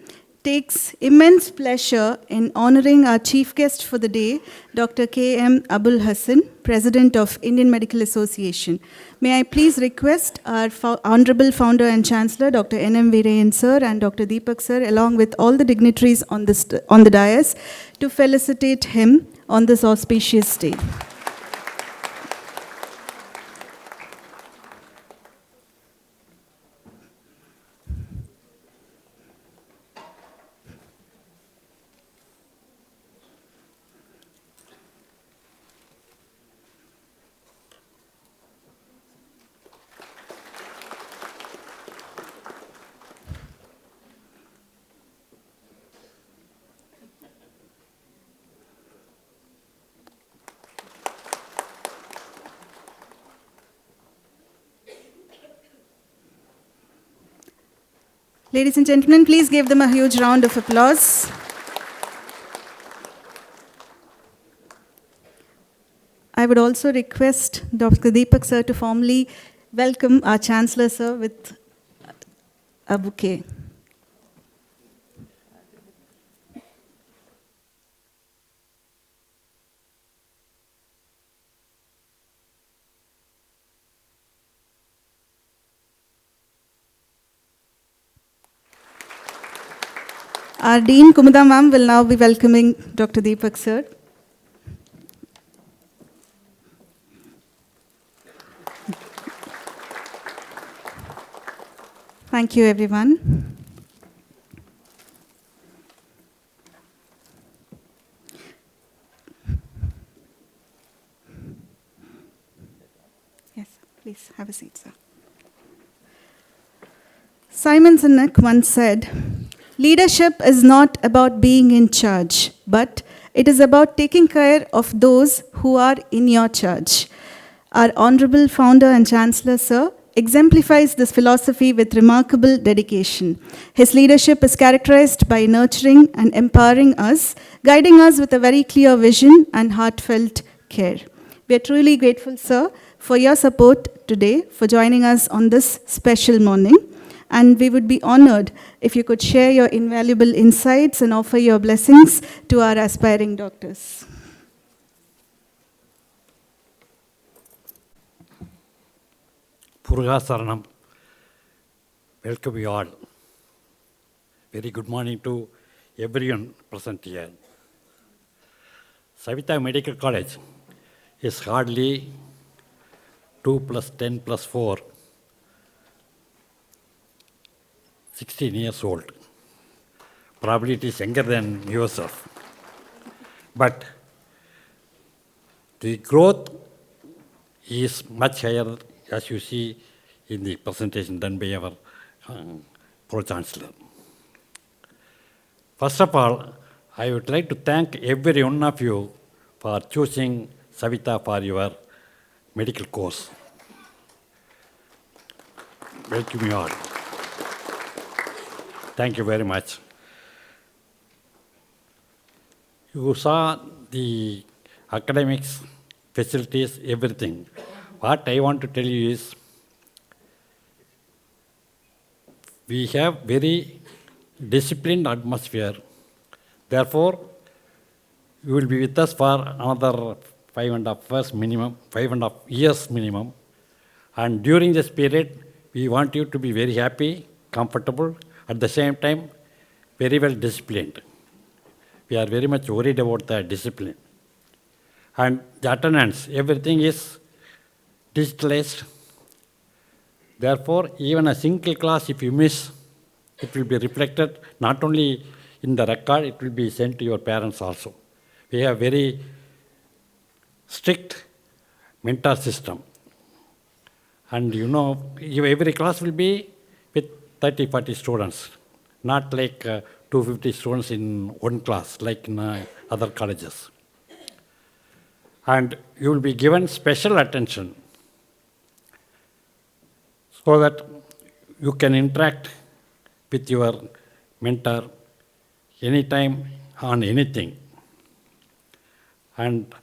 takes immense pleasure in honoring our chief guest for the day, Dr. K.M. Abul Hassan, President of Indian Medical Association. May I please request our Honorable Founder and Chancellor, Dr. N.M. Veerayan Sir and Dr. Deepak Sir, along with all the dignitaries on the dais, to felicitate him on this auspicious day. Ladies and gentlemen, please give them a huge round of applause. I would also request Dr. Deepak Sir to formally welcome our Chancellor Sir with a bouquet. Our Dean Kumudha ma'am will now be welcoming Dr. Deepak Sir. Thank you, everyone. Yes, please have a seat, sir. Simon Sinek once said, "Leadership is not about being in charge, but it is about taking care of those who are in your charge." Our Honorable Founder and Chancellor, Sir, exemplifies this philosophy with remarkable dedication. His leadership is characterized by nurturing and empowering us, guiding us with a very clear vision and heartfelt care. We are truly grateful, sir, for your support today, for joining us on this special morning. And we would be honored if you could share your invaluable insights and offer your blessings to our aspiring doctors. Purga Saranam, welcome you all. Very good morning to everyone present here. Savita Medical College is hardly 2 plus 10 plus 4, 16 years old. Probably it is younger than yourself. But the growth is much higher, as you see in the presentation done by our Pro-Chancellor. First of all, I would like to thank every one of you for choosing Savita for your medical course. Welcome you all. Thank you very much. You saw the academics, facilities, everything. What I want to tell you is, we have very disciplined atmosphere. Therefore, you will be with us for another 5.5 years minimum. And during this period, we want you to be very happy, comfortable, at the same time, very well disciplined. We are very much worried about the discipline. And the attendance, everything is digitalized. Therefore, even a single class, if you miss, it will be reflected not only in the record, it will be sent to your parents also. We have very strict mentor system. And you know, every class will be with 30, 40 students, not like 250 students in one class, like in other colleges. And you will be given special attention so that you can interact with your mentor anytime on anything. And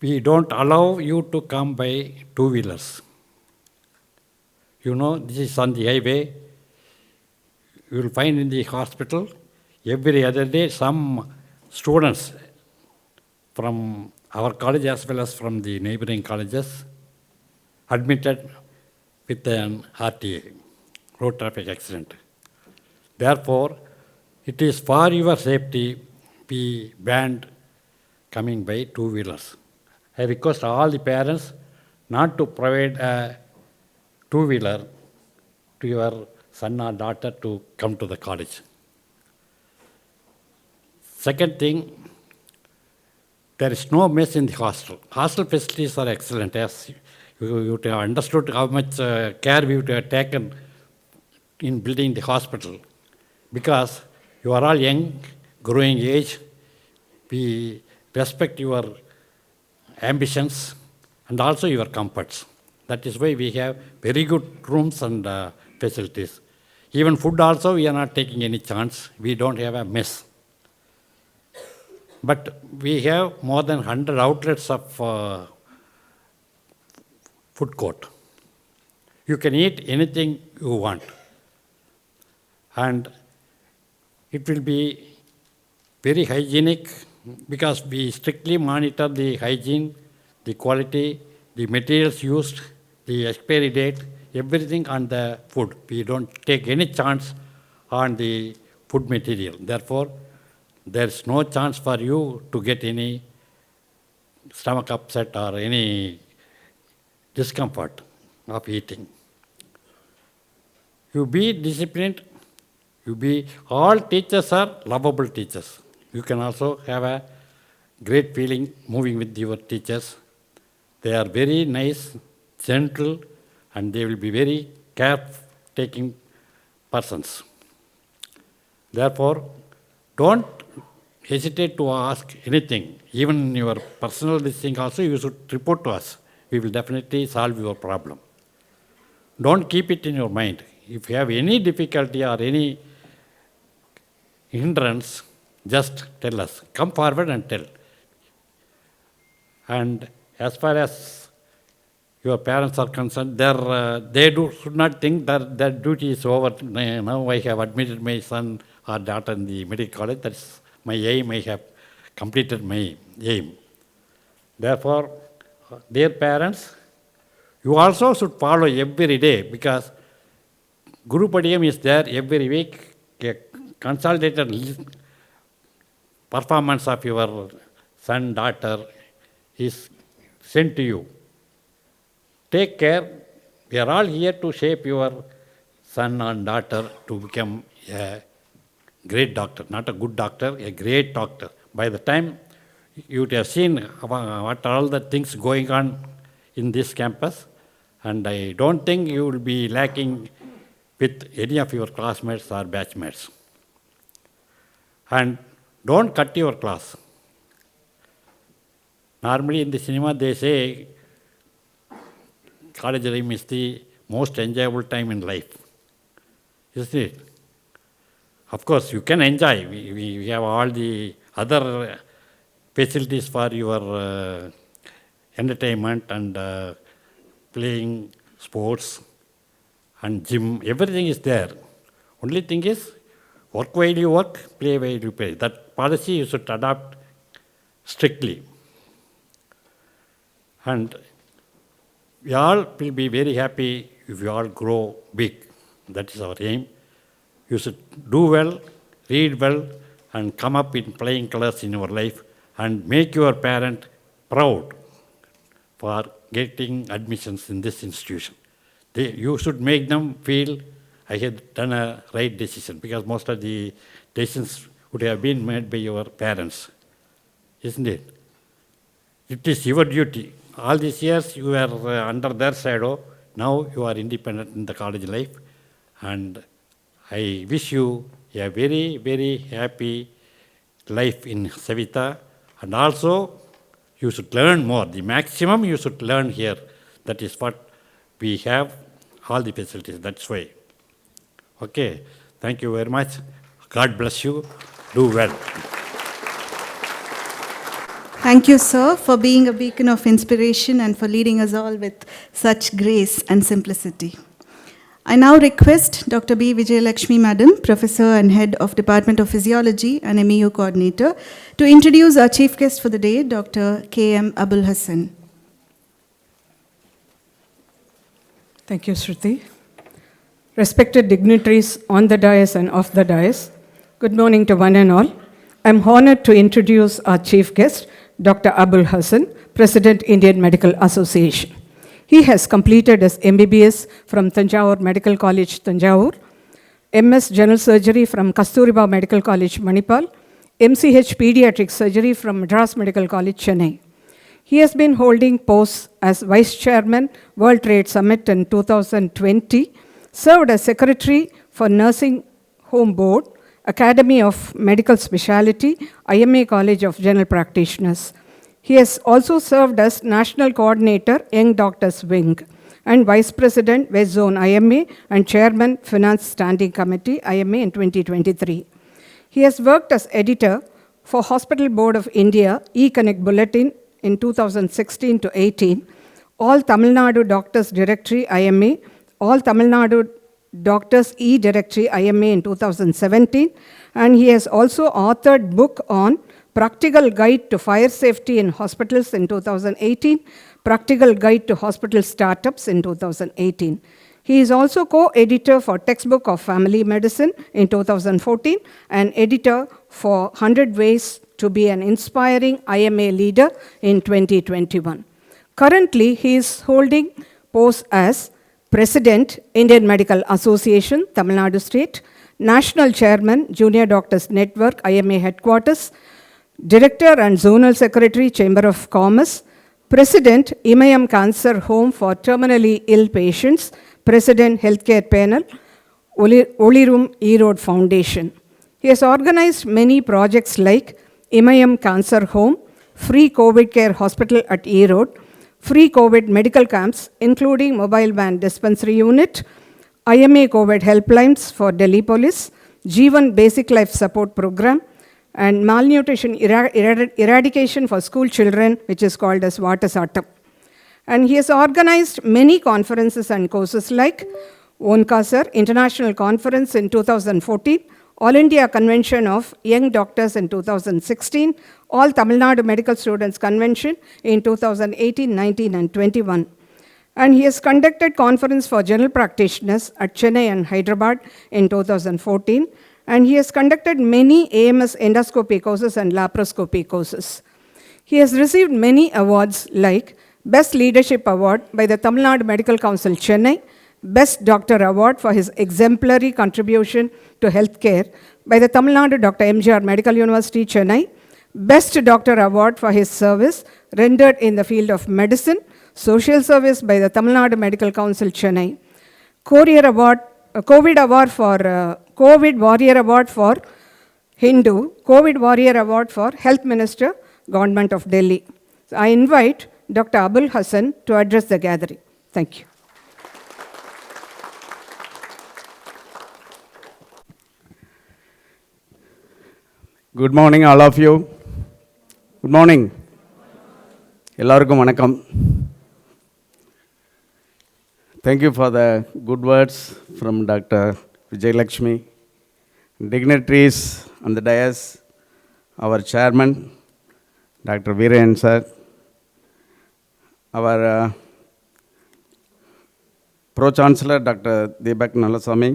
we don't allow you to come by two-wheelers. You know, this is on the highway. you will find in the hospital every other day some students from our college as well as from the neighboring colleges admitted with an RTA, road traffic accident. Therefore, it is for your safety we banned coming by two-wheelers. I request all the parents not to provide a two-wheeler to your son or daughter to come to the college. Second thing, there is no mess in the hostel. Hostel facilities are excellent. As you have understood how much care we have taken in building the hospital. Because you are all young, growing age, we respect your ambitions and also your comforts. That is why we have very good rooms and facilities. Even food also, we are not taking any chance. We don't have a mess. But we have more than 100 outlets of food court. You can eat anything you want. And it will be very hygienic because we strictly monitor the hygiene, the quality, the materials used, the expiry date, everything on the food. We don't take any chance on the food material. Therefore, there is no chance for you to get any stomach upset or any discomfort of eating. You be disciplined. All teachers are lovable teachers. You can also have a great feeling moving with your teachers. They are very nice, gentle, and they will be very care-taking persons. Therefore, don't hesitate to ask anything. Even your personal thing also, you should report to us. We will definitely solve your problem. Don't keep it in your mind. If you have any difficulty or any hindrance, just tell us. Come forward and tell. And as far as your parents are concerned, should not think that their duty is over. Now I have admitted my son or daughter in the medical college. That is my aim. I have completed my aim. Therefore, dear parents, you also should follow every day because Guru Padiyam is there every week. A consolidated performance of your son, daughter is sent to you. Take care. We are all here to shape your son and daughter to become a great doctor, not a good doctor, a great doctor. By the time you would have seen what are all the things going on in this campus, and I don't think you will be lacking with any of your classmates or batchmates. And don't cut your class. Normally in the cinema they say college time is the most enjoyable time in life. Isn't it? Of course, you can enjoy. We have all the other facilities for your entertainment and playing sports and gym. Everything is there. Only thing is, work while you work, play while you play. That policy you should adopt strictly. And we all will be very happy if you all grow big. That is our aim. You should do well, read well, and come up in flying colors in your life and make your parent proud for getting admissions in this institution. You should make them feel I had done a right decision because most of the decisions would have been made by your parents. Isn't it? It is your duty. All these years you were under their shadow. Now you are independent in the college life. And I wish you a very, very happy life in Savita. And also, you should learn more. The maximum you should learn here. That is what we have, all the facilities. That's why. Okay. Thank you very much. God bless you. Do well. Thank you, sir, for being a beacon of inspiration and for leading us all with such grace and simplicity. I now request Dr. B. Vijayalakshmi Madam, Professor and Head of Department of Physiology and MEU Coordinator, to introduce our chief guest for the day, Dr. K.M. Abul Hassan. Thank you, Shruti. Respected dignitaries on the dais and off the dais, good morning to one and all. I'm honored to introduce our chief guest, Dr. Abul Hassan, President, Indian Medical Association. He has completed his MBBS from Thanjavur Medical College, Thanjavur, MS General Surgery from Kasturiba Medical College, Manipal, MCH Pediatric Surgery from Madras Medical College, Chennai. He has been holding posts as Vice Chairman, World Trade Summit in 2020, served as Secretary for Nursing Home Board, Academy of Medical Specialty, IMA College of General Practitioners. He has also served as National Coordinator, Young Doctors Wing, and Vice President, West Zone IMA, and Chairman, Finance Standing Committee, IMA in 2023. He has worked as editor for Hospital Board of India, E-Connect Bulletin in 2016 to 18, All Tamil Nadu Doctors Directory, IMA, All Tamil Nadu Doctors E-Directory, IMA in 2017, and he has also authored book on Practical Guide to Fire Safety in Hospitals in 2018, Practical Guide to Hospital Startups in 2018. He is also co-editor for Textbook of Family Medicine in 2014 and editor for 100 Ways to be an Inspiring IMA Leader in 2021. Currently, he is holding posts as President, Indian Medical Association, Tamil Nadu State, National Chairman, Junior Doctors Network, IMA Headquarters, Director and Zonal Secretary, Chamber of Commerce, President, Imayam Cancer Home for Terminally Ill Patients, President, Healthcare Panel, Olirum Erode Foundation. He has organized many projects like Imayam Cancer Home, Free COVID Care Hospital at Erode, Free COVID Medical Camps, including Mobile Van Dispensary Unit, IMA COVID Helplines for Delhi Police, Jeevan Basic Life Support Program, and malnutrition eradication for school children, which is called as Vaatasatam. And he has organized many conferences and courses like ONCASAR International Conference in 2014, All India Convention of Young Doctors in 2016, All Tamil Nadu Medical Students Convention in 2018, 19, and 21. And he has conducted conference for general practitioners at Chennai and Hyderabad in 2014. And he has conducted many AMS endoscopy courses and laparoscopy courses. He has received many awards like Best Leadership Award by the Tamil Nadu Medical Council, Chennai, Best Doctor Award for his exemplary contribution to healthcare by the Tamil Nadu Dr. MGR Medical University, Chennai, Best Doctor Award for his service rendered in the field of medicine, social service by the Tamil Nadu Medical Council, Chennai, COVID Warrior Award for Hindu, COVID Warrior Award for Health Minister, Government of Delhi. So I invite Dr. Abul Hassan to address the gathering. Thank you. Good morning, all of you. Good morning. எல்லாருக்கும் வணக்கம். Thank you for the good words from Dr. Vijayalakshmi, dignitaries on the dais, our chairman, Dr. Veerayan sir, our Pro-Chancellor, Dr. Deepak Nalasamy,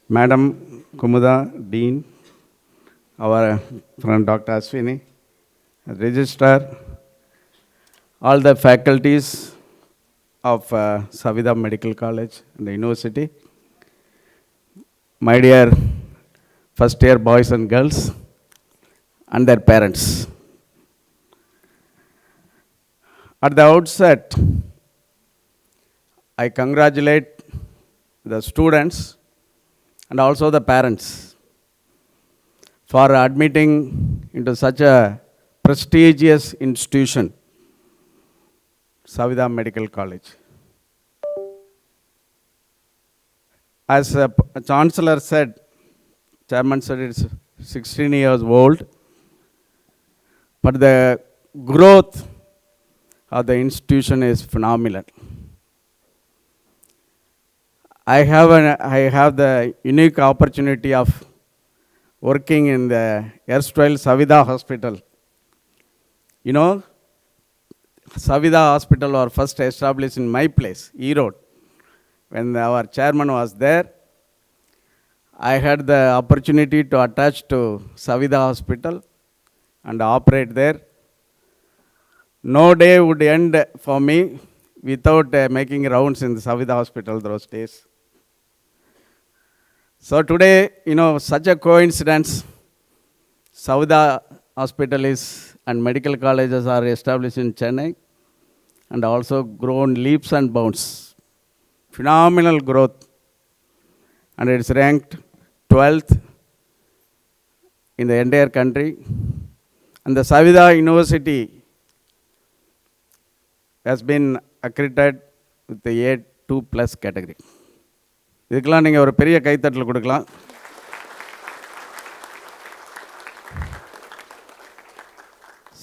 Madam Kumuda, Dean, our friend Dr. Aswini, Registrar, all the faculties of Savitha Medical College and the University, my dear first year boys and girls and their parents. At the outset, I congratulate the students and also the parents for admitting into such a prestigious institution, Savitha Medical College. As a chancellor said, chairman said it's 16 years old, but the growth of the institution is phenomenal. I have the unique opportunity of working in the erstwhile Savida Hospital. You know, Savida Hospital was first established in my place, Erode. When our chairman was there, I had the opportunity to attach to Savida Hospital and operate there. No day would end for me without making rounds in the Savida Hospital those days. So today, you know, such a coincidence, Savida Hospital is and medical colleges are established in Chennai and also grown leaps and bounds. Phenomenal growth. And it's ranked 12th in the entire country. And the Savida University has been accredited with the A2 plus category. இதுக்கெல்லாம் நீங்கள் ஒரு பெரிய கைத்தட்டல் கொடுக்கலாம்.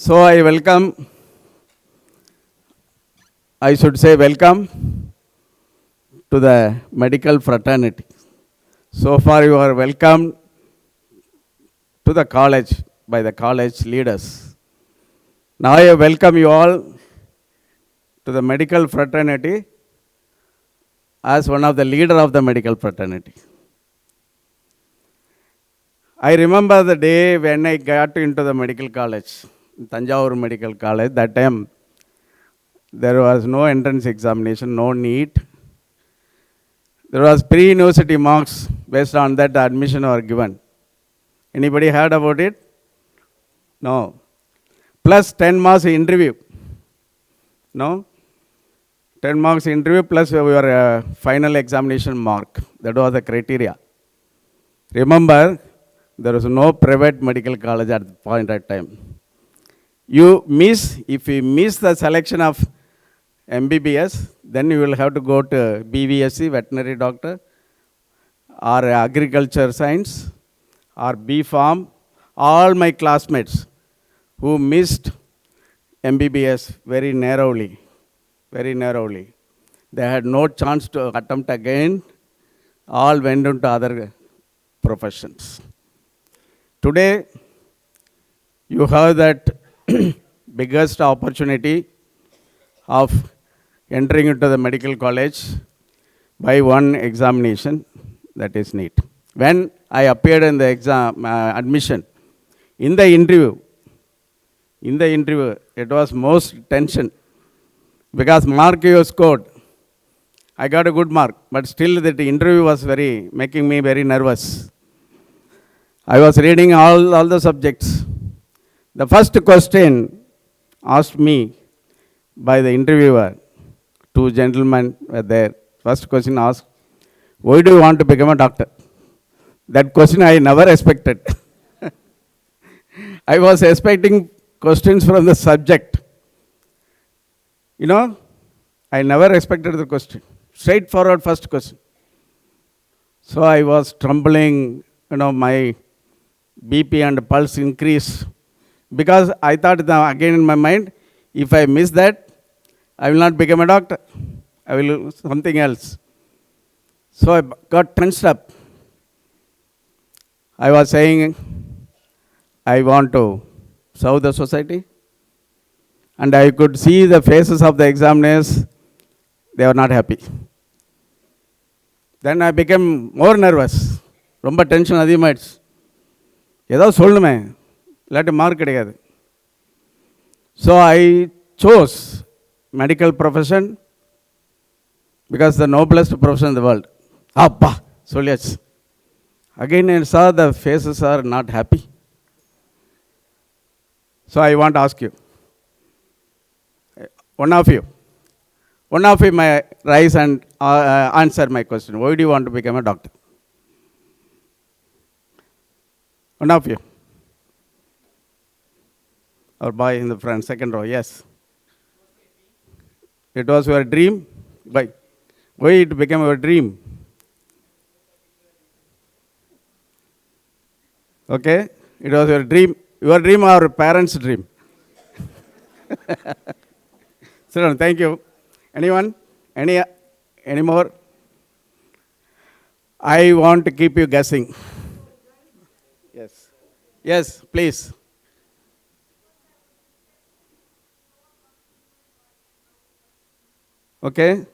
So I should say welcome to the medical fraternity. So far you are welcome to the college by the college leaders. Now I welcome you all to the medical fraternity as one of the leader of the medical fraternity. I remember the day when I got into the medical college, Tanjavur Medical College. That time there was no entrance examination, no NEET. There was pre-university marks. Based on that, the admission were given. Anybody heard about it? No. Plus 10 marks interview. No? 10 marks interview plus your final examination mark. That was the criteria. Remember, there was no private medical college at the point of time. If you miss the selection of MBBS, then you will have to go to BVSC, veterinary doctor, or agriculture science, or B.Pharm. All my classmates who missed MBBS very narrowly, they had no chance to attempt again. All went into other professions. Today, you have that biggest opportunity of entering into the medical college by one examination, that is NEET. When I appeared in the exam admission, in the interview, it was most tension because mark you scored. I got a good mark, but still that interview was making me very nervous. I was reading all the subjects. The first question asked me by the interviewer, two gentlemen were there. First question asked, why do you want to become a doctor? That question I never expected. I was expecting questions from the subject. You know, I never expected the question. Straightforward first question. So I was trembling, my BP and pulse increased. Because I thought again in my mind, if I miss that, I will not become a doctor. I will do something else. So I got tensed up. I was saying, I want to serve the society. And I could see the faces of the examiners, they were not happy. Then I became more nervous. ரொம்ப tension அதிகமாகிடுச்சு. ஏதாவது சொல்லணுமே, இல்லாட்டி mark கிடைக்காது. So I chose medical profession because the noblest profession in the world. Abba, சொல்லியாச்சு. Again I saw the faces are not happy. So I want to ask you, one of you may rise and answer my question. Why do you want to become a doctor? One of you. Or boy in the front, second row, yes. It was your dream? Why it became your dream? Okay, it was your dream. Your dream or your parents' dream? Sit down, thank you. Anyone? Any more? I want to keep you guessing. Yes. Yes, please. Okay.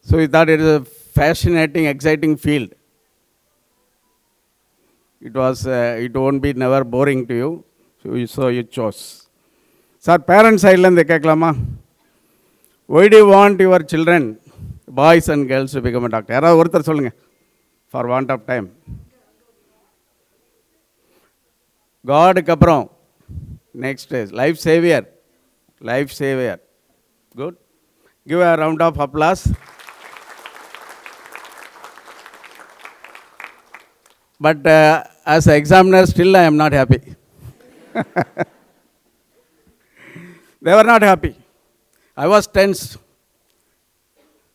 So you thought it is a fascinating, exciting field. It won't be never boring to you. So you chose. Sir, parents island de keklama. Why do you want your children, boys and girls, to become a doctor? Yara orthar solunga. For want of time. God kapram. Next is life savior. Life savior. Good. Give a round of applause. But as an examiner, still I am not happy. They were not happy. I was tense.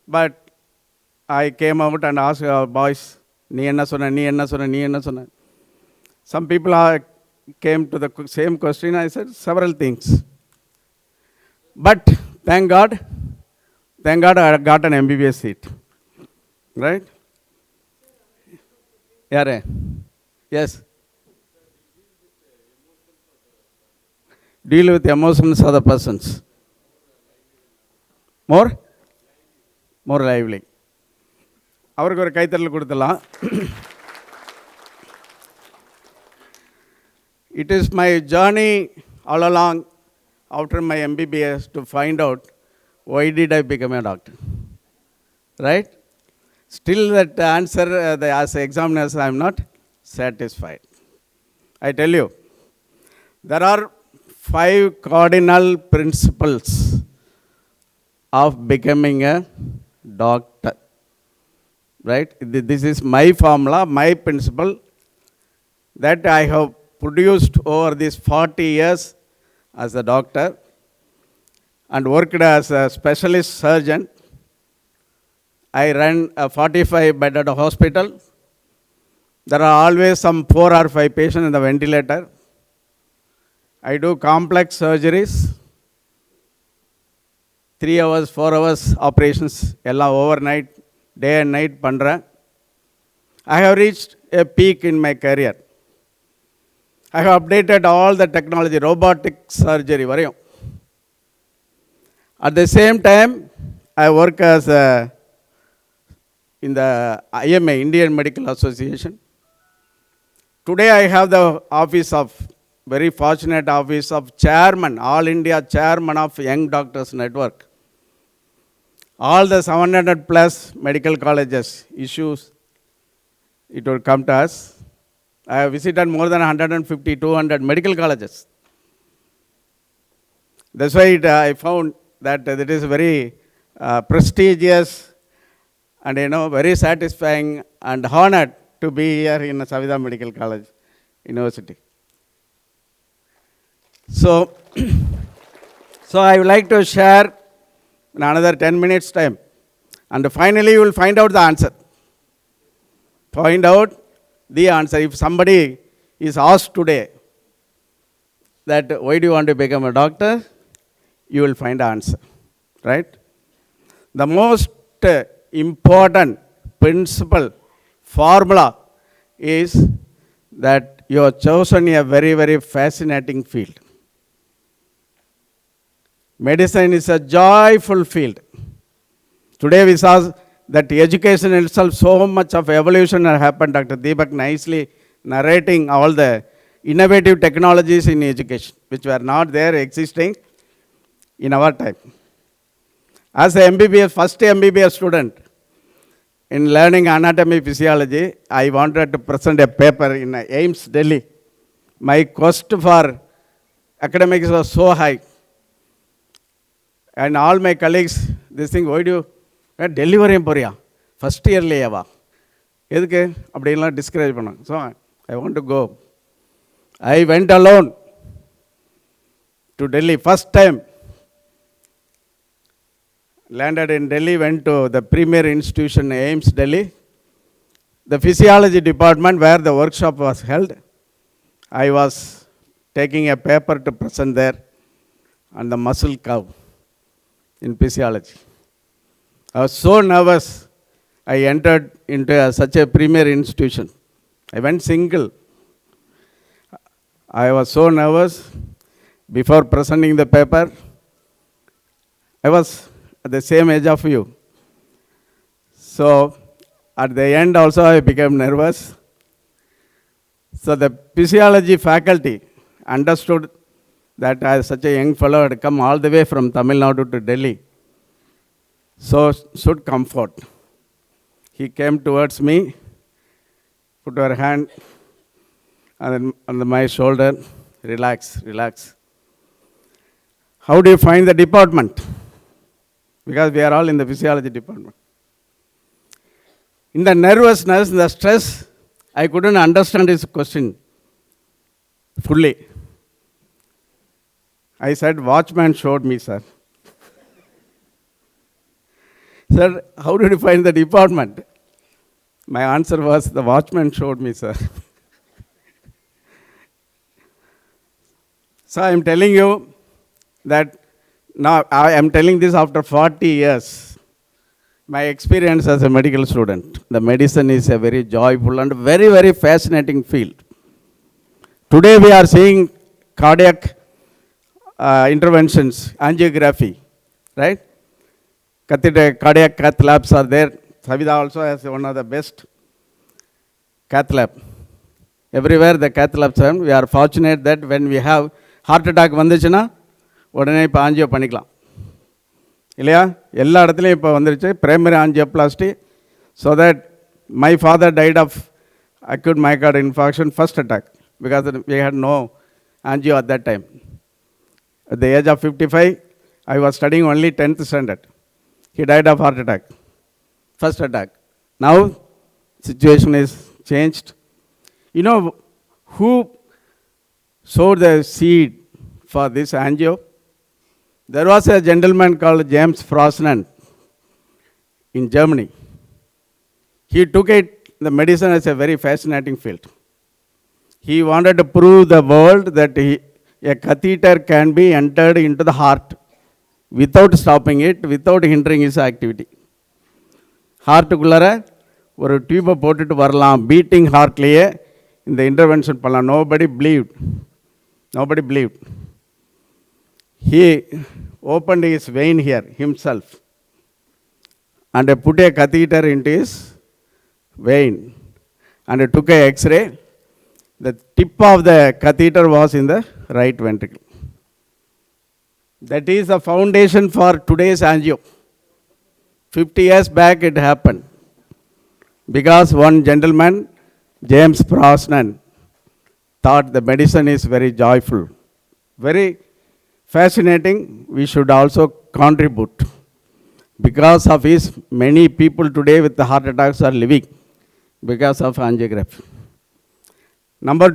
But I came out and asked our boys, "Nee enna sonna, nee enna sonna, nee enna sonna." Some people came to the same question. I said several things. But thank God I got an MBBS seat. Right? Yeah. Yes. Deal with the emotions of the persons. More lively. அவருக்கு ஒரு கைத்தறல் கொடுத்தலாம். It is my journey all along after my MBBS to find out why did I become a doctor. Right? Still that answer as examiners I am not satisfied. I tell you, there are 5 cardinal principles of becoming a doctor. Right? This is my formula, my principle that I have produced over these 40 years as a doctor and worked as a specialist surgeon. I run a 45-bedded hospital. There are always some 4 or 5 patients in the ventilator. I do complex surgeries, 3 hours, 4 hours operations, ella overnight, day and night pandra. I have reached a peak in my career. I have updated all the technology, robotic surgery. At the same time, I work as in the IMA, Indian Medical Association. Today I have the office of, very fortunate office of chairman, All India chairman of Young Doctors Network. All the 700 plus medical colleges issues, it will come to us. I have visited more than 150, 200 medical colleges. That's why I found that it is very prestigious and very satisfying and honored to be here in Savitha Medical College University. So I would like to share in another 10 minutes time. And finally you will find out the answer. Find out the answer. If somebody is asked today that why do you want to become a doctor, you will find the answer. Right? The most important principle, formula is that you have chosen a very, very fascinating field. Medicine is a joyful field. Today we saw that education itself, so much of evolution has happened. Dr. Deepak nicely narrating all the innovative technologies in education, which were not there existing in our time. As a MBBS, first MBBS student in learning anatomy physiology, I wanted to present a paper in AIIMS, Delhi. My quest for academics was so high. And all my colleagues, this thing, why do you, Delhi vareiyum poriya? First year leyava. Edukku appadiyella discourage panna. So I want to go. I went alone to Delhi first time. Landed in Delhi, went to the premier institution, AIIMS Delhi. The physiology department where the workshop was held. I was taking a paper to present there on the muscle curve in physiology. I was so nervous. I entered into such a premier institution. I went single. I was so nervous before presenting the paper. I was at the same age of you. So at the end also I became nervous. So the physiology faculty understood that as such a young fellow had come all the way from Tamil Nadu to Delhi. So should comfort. He came towards me, put her hand on my shoulder, relax, relax. How do you find the department? Because we are all in the physiology department. In the nervousness, the stress, I couldn't understand his question fully. I said, watchman showed me, sir. Sir, how did you find the department? My answer was, the watchman showed me, sir. So I am telling you that now I am telling this after 40 years. My experience as a medical student. The medicine is a very joyful and very, very fascinating field. Today we are seeing cardiac interventions, angiography, right? Cardiac cath labs are there. Savita also has one of the best cath lab. Everywhere the cath labs are, we are fortunate that when we have heart attack வந்துச்சுன்னா உடனே இப்போ angio பண்ணிக்கலாம் இல்லையா? எல்லா இடத்துலையும் இப்போ வந்துருச்சு primary angioplasty. So that my father died of acute myocardial infarction first attack because we had no angio at that time. At the age of 55, I was studying only 10th standard. He died of heart attack, first attack. Now, situation is changed. You know who sowed the seed for this angio? There was a gentleman called James Frosnan in Germany. He took it, the medicine as a very fascinating field. He wanted to prove the world that a catheter can be entered into the heart without stopping it, without hindering its activity. ஹார்ட்டுக்குள்ளார ஒரு டியூபை போட்டுட்டு வரலாம், beating ஹார்ட்லேயே இந்த intervention பண்ணலாம். Nobody believed. He opened his vein here himself and put a catheter into his vein and took a X-ray. The tip of the catheter was in the right ventricle. That is the foundation for today's angio. 50 years back it happened because one gentleman, James Frosnan, thought the medicine is very joyful, very fascinating. We should also contribute. Because of his, many people today with the heart attacks are living because of angiography. Number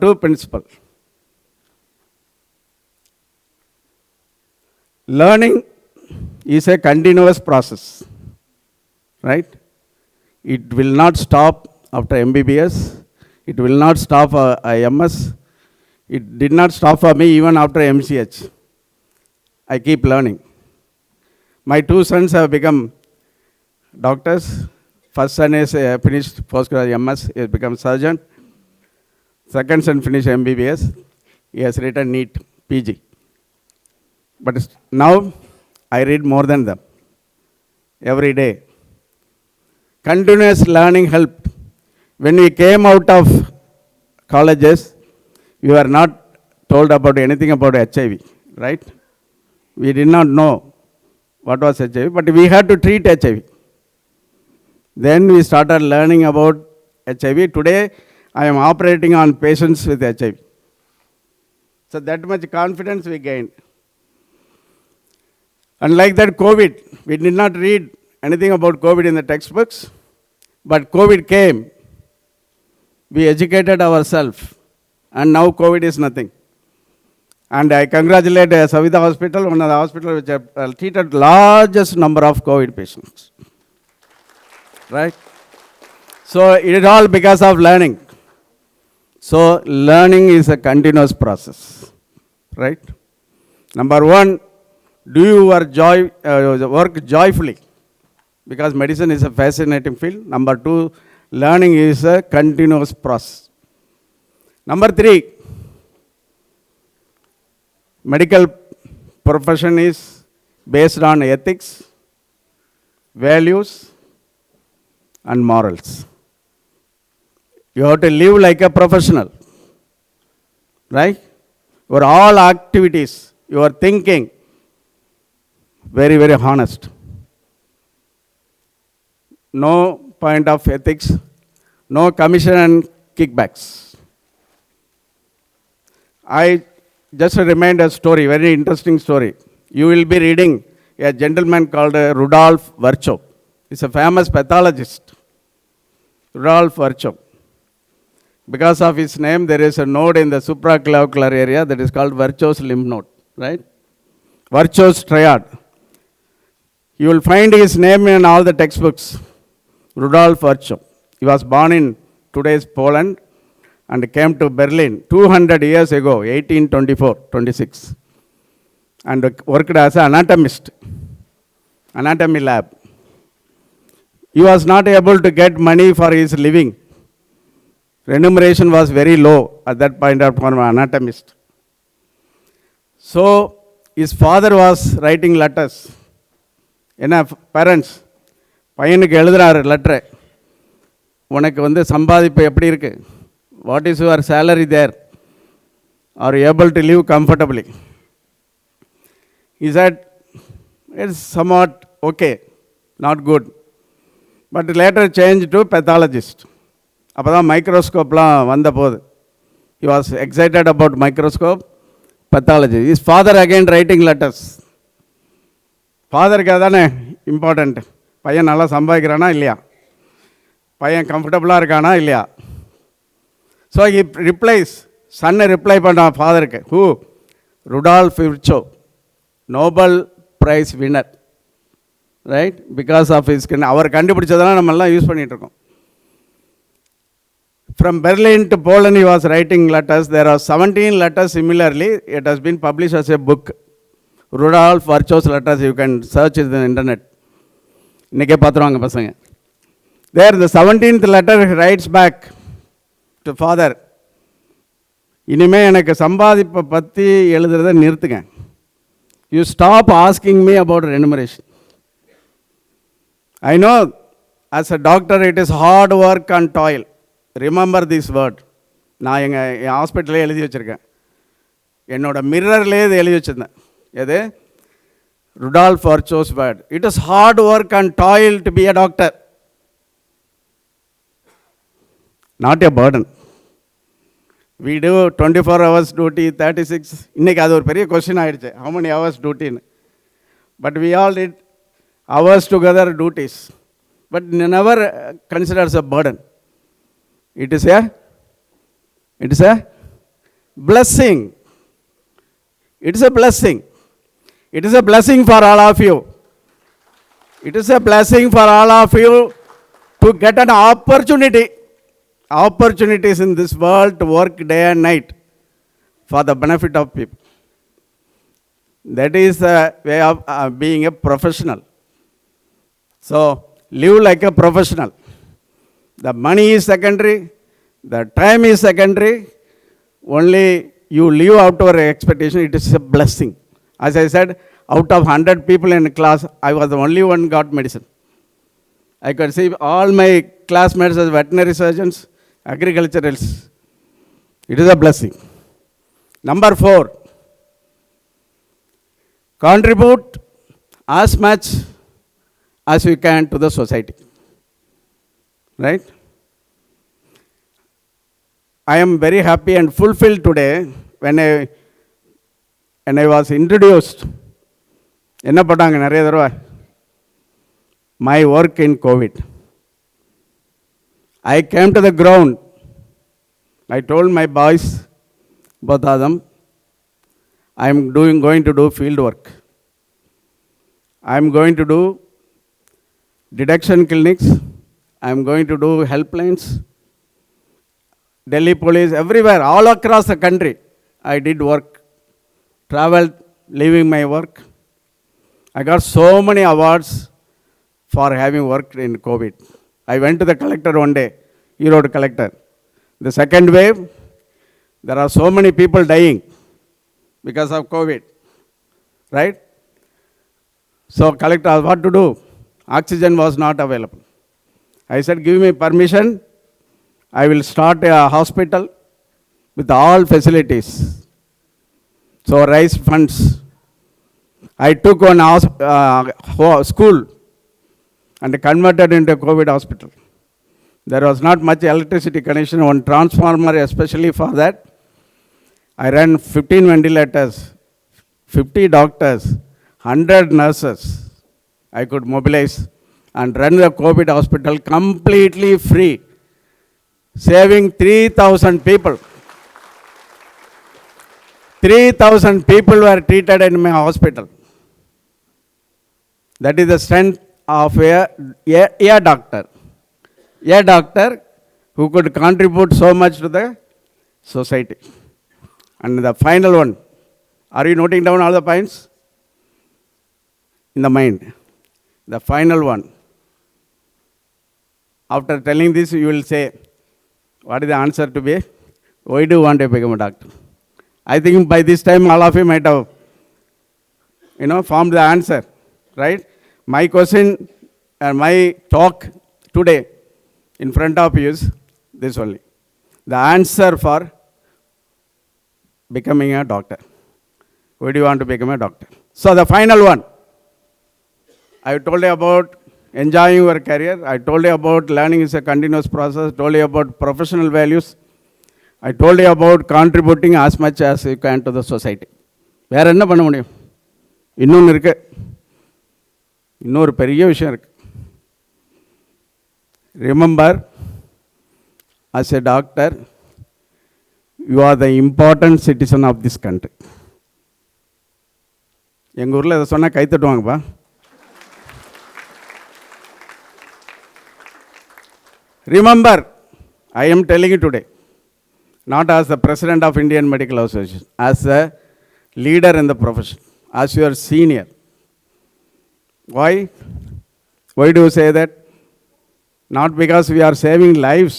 two principle. Learning is a continuous process, right? It will not stop after MBBS. It will not stop for MS. It did not stop for me even after MCH. I keep learning. My two sons have become doctors. First son is finished postgraduate MS, he has become surgeon. Second son finished MBBS. He has written NEET, PG. But now I read more than them every day. Continuous learning helped. When we came out of colleges, we were not told about anything about HIV, right? We did not know what was HIV, but we had to treat HIV. Then we started learning about HIV. Today, I am operating on patients with HIV. So that much confidence we gained. Unlike that COVID, we did not read anything about COVID in the textbooks, but COVID came. We educated ourselves, and now COVID is nothing. And I congratulate Savita Hospital, one of the hospitals which have treated largest number of COVID patients. Right? So it is all because of learning. So learning is a continuous process. Right? Number one, do your work joyfully. because medicine is a fascinating field. Number 2, learning is a continuous process. Number 3, medical profession is based on ethics, values, and morals. You have to live like a professional, right? Your all activities, your thinking, very, very honest. No point of ethics, no commission and kickbacks. I just remind a story, very interesting story. You will be reading a gentleman called Rudolf Virchow. He's a famous pathologist. Rudolf Virchow. Because of his name, there is a node in the supraclavicular area that is called Virchow's lymph node, right? Virchow's triad. You will find his name in all the textbooks. Rudolf Virchow. He was born in today's Poland and came to Berlin 200 years ago, 1824-26, and worked as an anatomist, anatomy lab. He was not able to get money for his living. Remuneration was very low at that point for an anatomist. So his father was writing letters. என்ன parents பையனுக்கு எழுதுறாரு letter, உனக்கு வந்து சம்பாதிப்பு எப்படி இருக்கு, what is your salary there, are able to live comfortably. He said, it's somewhat okay, not good. But later changed to pathologist. அப்போ தான் மைக்ரோஸ்கோப்லாம் வந்த போது. He was excited about microscope, pathology. His father again writing letters. ஃபாதருக்கு தானே important, பையன் நல்லா சம்பாதிக்கிறானா இல்லையா, பையன் கம்ஃபர்டபுளாக இருக்கானா இல்லையா. ஸோ ஹி ரிப்ளைஸ், சன்னை ரிப்ளை பண்ணான் ஃபாதருக்கு, who, Rudolf Virchow, Nobel prize winner, right, because of his அவர் கண்டுபிடிச்சதெல்லாம் நம்மெல்லாம் யூஸ் பண்ணிகிட்ருக்கோம். From Berlin to Poland he was writing letters. There are 17 letters similarly. It has been published as a book. Rudolf Virchow's letters, you can search it in the internet. இன்னைக்கே பார்த்துருவாங்க பசங்க. There the 17th letter he writes back to father. இனிமே எனக்கு சம்பாதிப்பை பற்றி எழுதுறதை நிறுத்துங்க. You stop asking me about remuneration. I know as a doctor it is hard work and toil. Remember this word. நான் என் ஹாஸ்பிட்டலே எழுதி வச்சுருக்கேன், என்னோட மிரர்லேயே இது எழுதி வச்சுருந்தேன். எது? Rudolf Virchow's word. It is hard work and toil to be a doctor, not a burden. We do 24 hours duty, 36. இன்றைக்கி அது ஒரு பெரிய கொஸ்டின் ஆகிடுச்சு, how many hours டியூட்டின்னு. But we all did hours together duties, but never considers a burden. It is a blessing. It is a blessing. It is a blessing for all of you. It is a blessing for all of you to get an opportunity, opportunities in this world to work day and night for the benefit of people. That is the way of being a professional. So, live like a professional. The money is secondary, the time is secondary, only you live out to your expectation, it is a blessing. As I said, out of 100 people in class, I was the only one got medicine. I could see all my classmates as veterinary surgeons, agriculturalists. It is a blessing. Number 4, contribute as much as you can to the society. Right? I am very happy and fulfilled today when I was introduced. என்ன பண்ணாங்க நிறைய தடவை, my work in COVID. I came to the ground. I told my boys, both of them, I am going to do field work. I am going to do detection clinics. I am going to do helplines, Delhi police, everywhere, all across the country. I did work, traveled, leaving my work. I got so many awards for having worked in COVID. I went to the collector one day, Erode collector. The second wave, there are so many people dying because of COVID, right? So collector asked what to do. Oxygen was not available. I said, give me permission. I will start a hospital with all facilities. So raise funds. I took one school and converted into a COVID hospital. There was not much electricity connection, one transformer especially for that. I ran 15 ventilators, 50 doctors, 100 nurses. I could mobilize and run the COVID hospital completely free, saving 3,000 people. 3,000 people were treated in my hospital. That is the strength of a doctor. A doctor who could contribute so much to the society. And the final one, are you noting down all the points? In the mind. The final one. After telling this, you will say, what is the answer to be? Why do you want to become a doctor? I think by this time all of you might have, formed the answer, right? My question and my talk today in front of you is this only. The answer for becoming a doctor. Why do you want to become a doctor? So the final one. I told you about enjoying your career. I told you about learning is a continuous process. I told you about professional values. I told you about contributing as much as you can to the society. வேற என்ன பண்ண முடியும்? இன்னொன்று இருக்கு. இன்னொரு பெரிய விஷயம் இருக்கு. Remember, as a doctor, you are the important citizen of this country. எங்கள் ஊரில் இதை சொன்னால் கை தட்டுவாங்கப்பா. Remember, I am telling you today, not as the president of Indian Medical Association, as a leader in the profession, as your senior. Why? Why do you say that? Not because we are saving lives.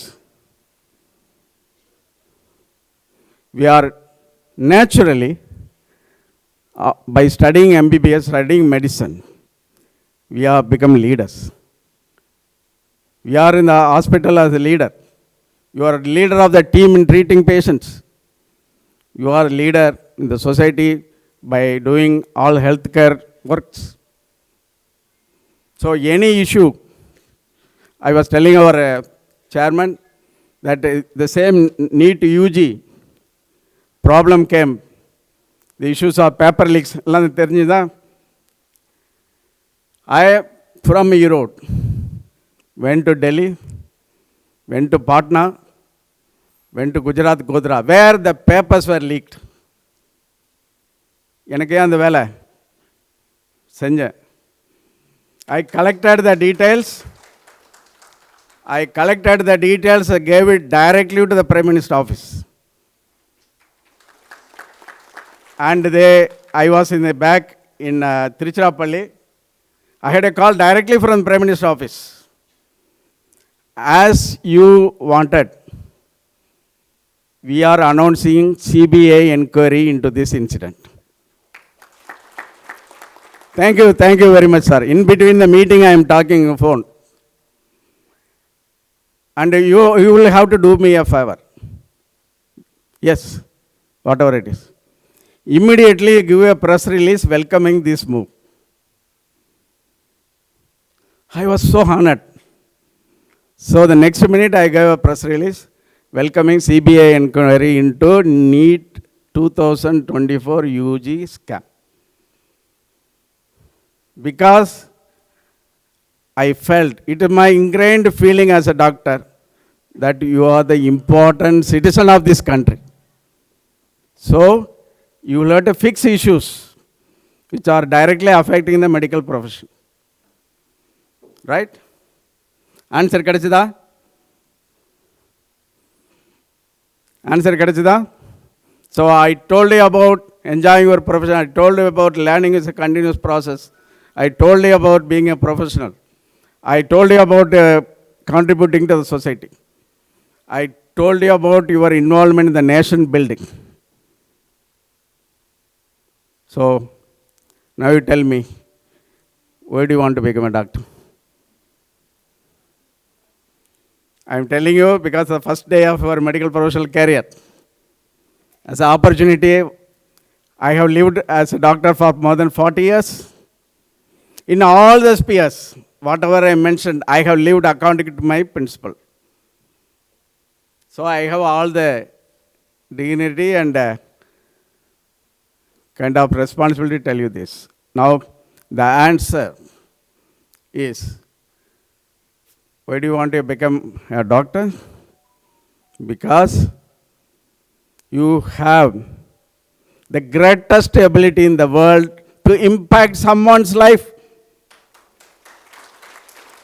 We are naturally, by studying MBBS, studying medicine, we have become leaders. We are in the hospital as a leader. You are a leader of the team in treating patients. You are a leader in the society by doing all healthcare works. So any issue, I was telling our chairman that the same NEET UG problem came. The issues of paper leaks. I, from Erode, went to Delhi, went to Patna, went to Gujarat, Godhra, where the papers were leaked. I collected the details. And gave it directly to the Prime Minister's office. And I was in the back in Tiruchirappalli. I had a call directly from the Prime Minister's office. As you wanted, we are announcing CBI inquiry into this incident. Thank you very much, sir. In between the meeting, I am talking on phone. And you will have to do me a favor. Yes, whatever it is. Immediately give a press release welcoming this move. I was so honored. So the next minute I gave a press release welcoming CBI inquiry into NEET 2024 UG scam. Because I felt, it is my ingrained feeling as a doctor, that you are the important citizen of this country. So, you will have to fix issues which are directly affecting the medical profession. Right? Answer kadachida? Answer kadachida? So, I told you about enjoying your profession. I told you about learning is a continuous process. I told you about being a professional. I told you about contributing to the society. I told you about your involvement in the nation building. So, now you tell me, where do you want to become a doctor? I am telling you because the first day of your medical professional career, as an opportunity, I have lived as a doctor for more than 40 years. In all the spheres, whatever I mentioned, I have lived according to my principle. So I have all the dignity and kind of responsibility to tell you this. Now, the answer is, why do you want to become a doctor? Because you have the greatest ability in the world to impact someone's life.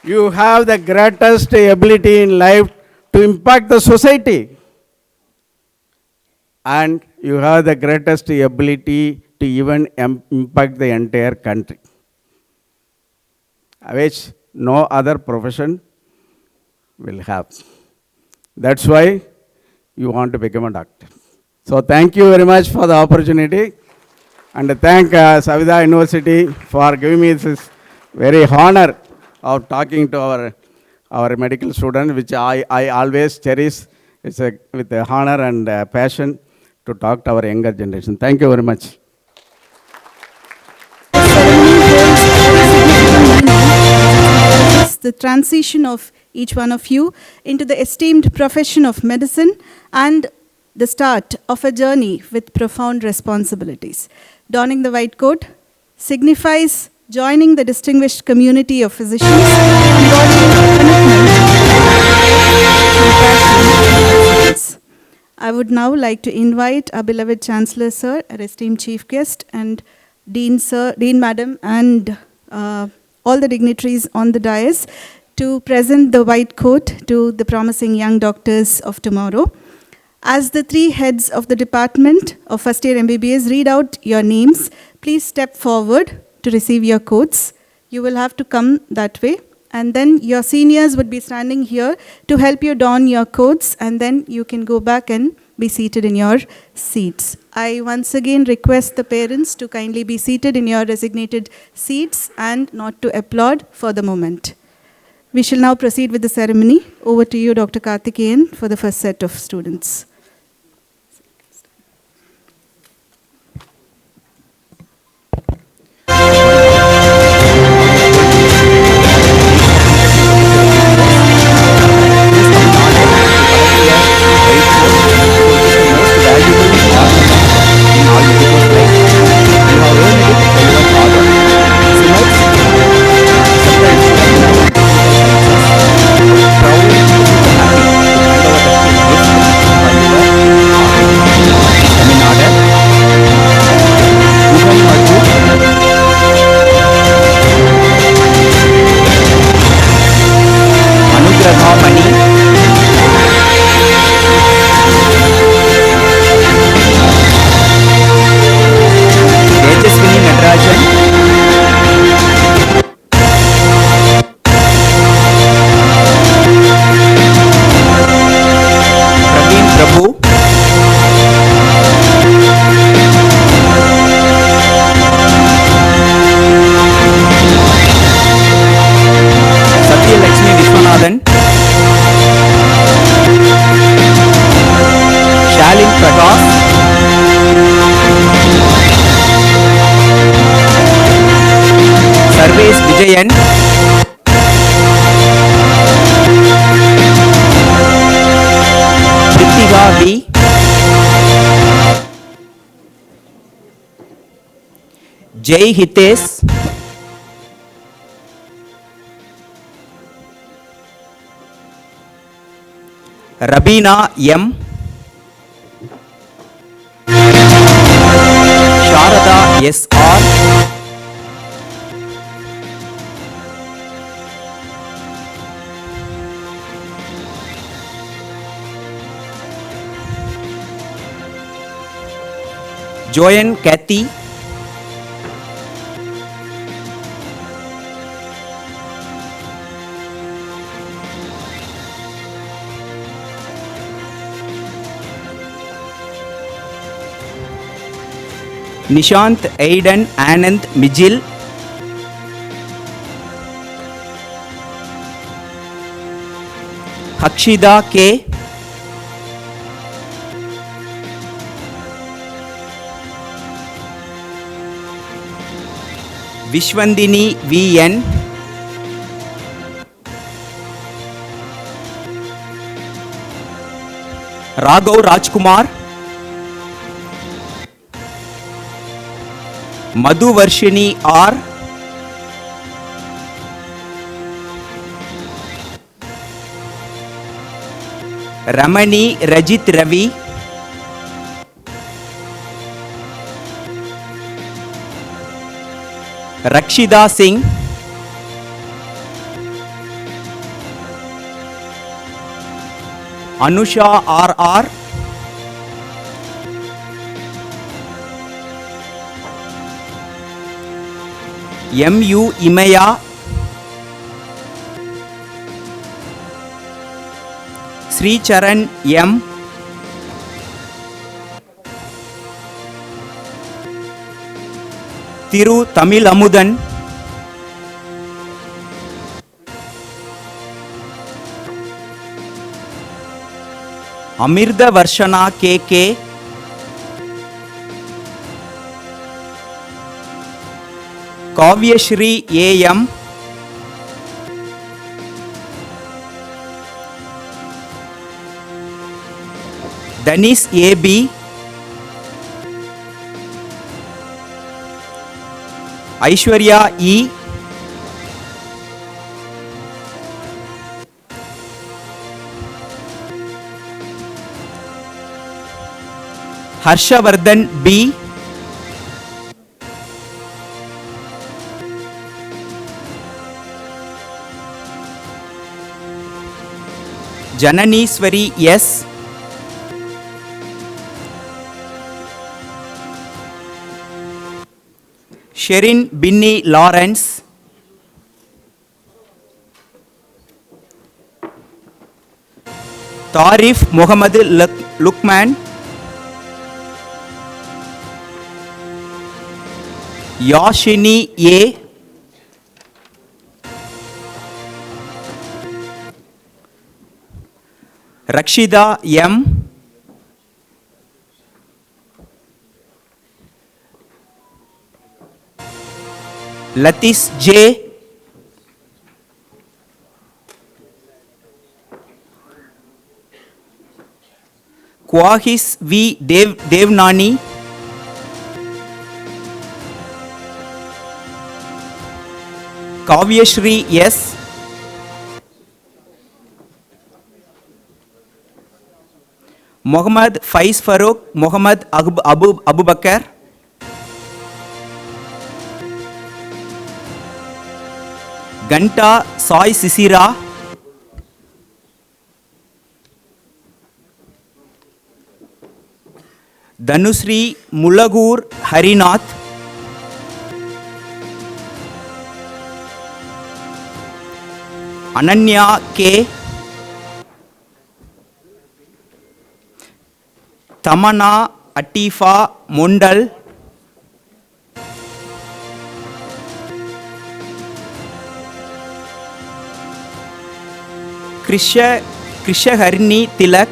You have the greatest ability in life to impact the society. And you have the greatest ability to even impact the entire country, which no other profession will have. That's why you want to become a doctor. So thank you very much for the opportunity, and thank Savitha University for giving me this very honor of talking to our medical students, which I always cherish. It's with the honor and passion to talk to our younger generation. Thank you very much. The transition of each one of you into the esteemed profession of medicine and the start of a journey with profound responsibilities. Donning the white coat signifies joining the distinguished community of physicians embodying commitment and passion. I would now like to invite our beloved Chancellor Sir, our esteemed Chief Guest, and Dean Sir, Dean Madam, and all the dignitaries on the dais to present the white coat to the promising young doctors of tomorrow. As the three heads of the department of first year MBBS read out your names, please step forward to receive your coats. You will have to come that way, and then your seniors would be standing here to help you don your coats, and then you can go back and be seated in your seats. I once again request the parents to kindly be seated in your designated seats and not to applaud for the moment. We shall now proceed with the ceremony. Over to you, Dr. Karthikeyan, for the first set of students. Vijayan, Prithika B, Jai Hitesh, Rabina M, Sharada S.R., Joanne Kathy, Nishant Aidan Anand Mijil, Hakshida K, Vishwandini VN, Raghav Rajkumar, Madhu Varshini R, Ramani Rajit Ravi, Rakshida Singh, Anusha RR, MU Imaya, Sri Charan M, Thiru Tamil Amudan, Amirda Varshana KK, Kavyashri AM, Danis AB, Aishwarya E, Harshavardhan B, Jananeeswari S, Sherin Binny Lawrence, Tarif Muhammad Lukman, Yashini A, Rakshida M, Latis J, Kwahis V Devnani, Kavyashri S, Muhammad Faiz Farooq, Muhammad Abu Bakar, Ganta Sai Sisira, Dhanusri Mulagur Harinath, Ananya K, Tamana Atifa Mondal, Krisha Harini Tilak,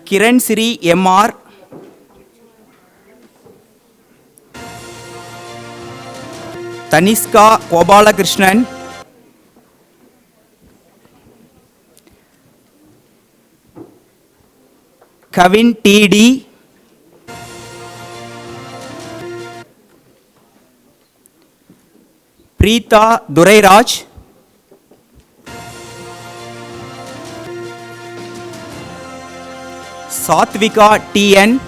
Kiran Sri MR, Taniska Gopalakrishnan, Kavin TD, Preeta Durairaj, Satvika TN,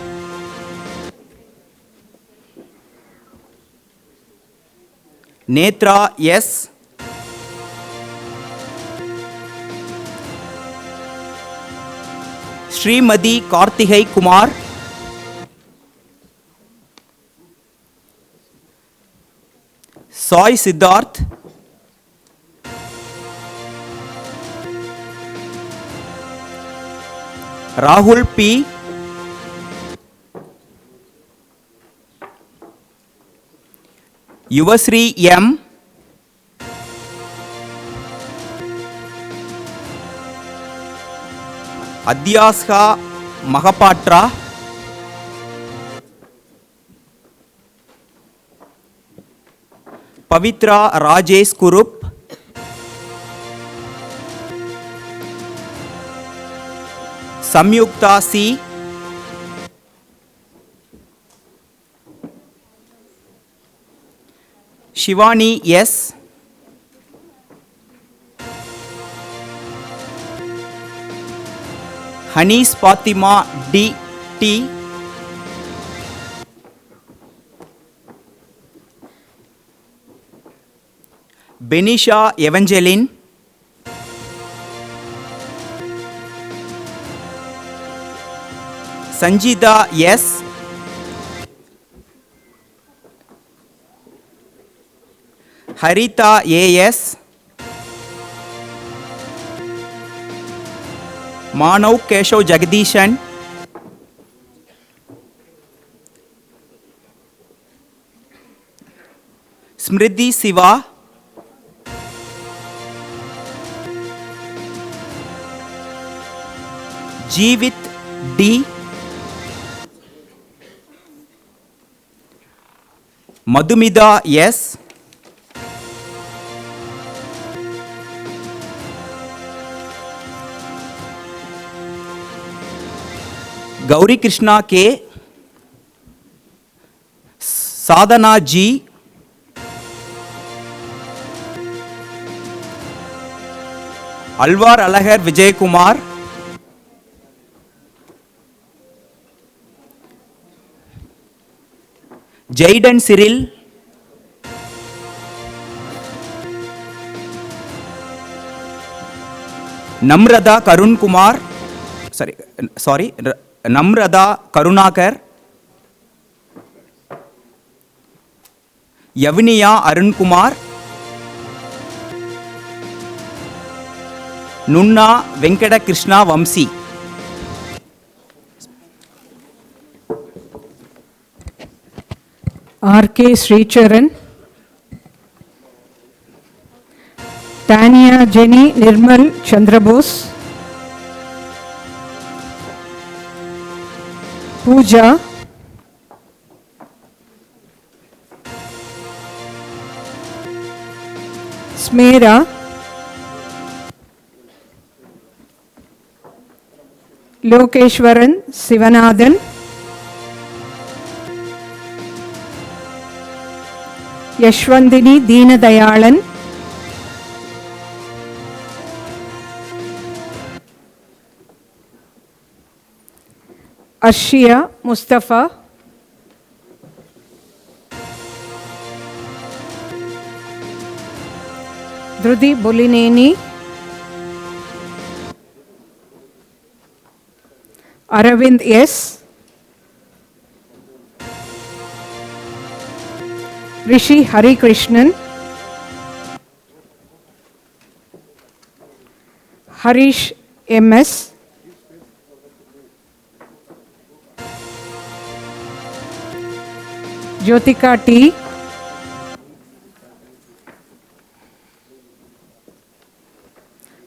Netra S, Srimadi Karthikay Kumar, Sai Siddharth, Rahul P, Yuvasri M. Adhyasha Mahapatra. Pavitra Rajesh Kurup. Samyukta C. Shivani S. Hanis Fatima D. T. Benisha Evangeline. Sanjita S. Harita A.S. Manav Keshav Jagadishan. Smriti Siva. Jeevit D. Madhumida S. Gauri Krishna K. Sadhana G. Alvar Alagar Vijay Kumar. Jayden Cyril. Namrata Karun Kumar. Sorry. Namrata Karunakar. Yaviniya Arun Kumar. Nunna Venkata Krishna Vamsi. R.K. Sricharan. Tanya Jenny Nirmal Chandrabose. Pooja. Smera. Lokeshwaran Sivanathan. Yashwandini Deenadayalan. Ashia Mustafa. Drudi Bolineni. Aravind S. Rishi Hari Krishnan. Harish M.S. Jyotika T.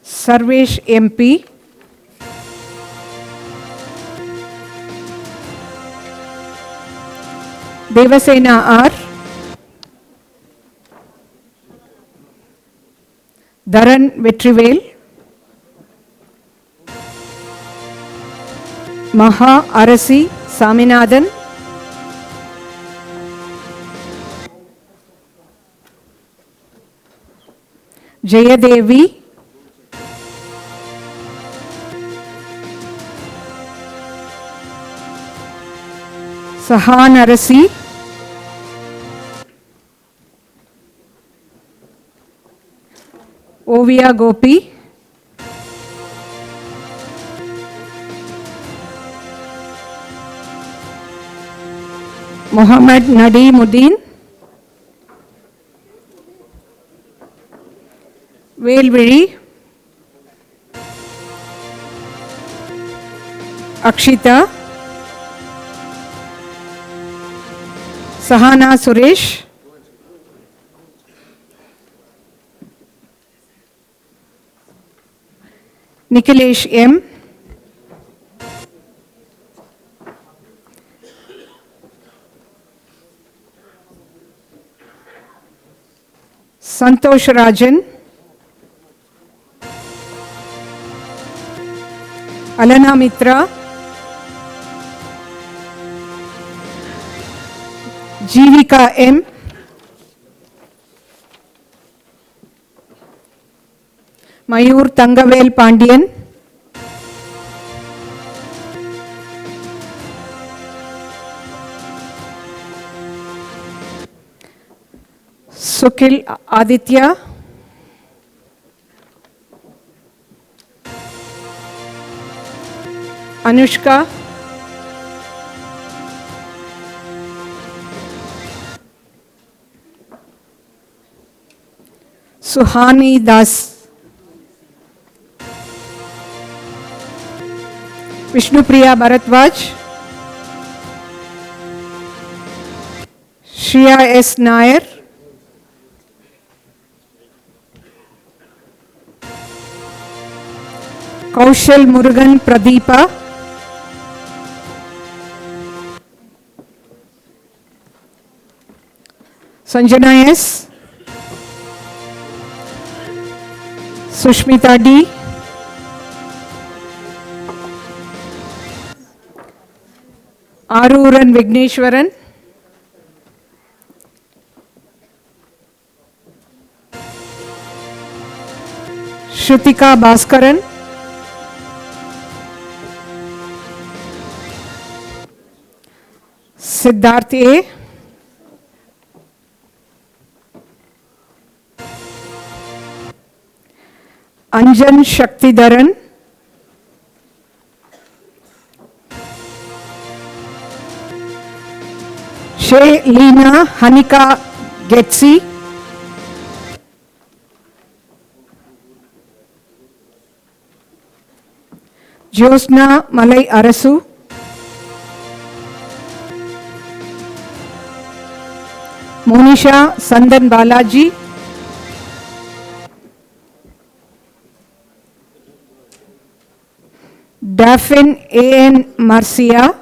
Sarvesh MP. Devasena R. Dharan Vetrivel. Maha Arasi Saminathan. Jayadevi. Sahan Arasi. Ovia Gopi. Muhammad Nadimuddin. Velviri. Akshita. Sahana Suresh. Nikhilesh M. Santosh Rajan. Alana Mitra. Jeevika M. Mayur Tangavel Pandian. Sukil Aditya. Anushka. Suhani Das. Vishnupriya Bharatwaj. Shriya S. Nair. Kaushal Murugan Pradeepa. Sanjana S. Sushmita D. Aruran Vigneshwaran. Shrutika Bhaskaran. Siddharth A. Anjan Shaktidharan. Shay Leena Hanika Getsi. Josna Malai Arasu. Monisha Sandan Balaji. Daphne A.N. Marcia.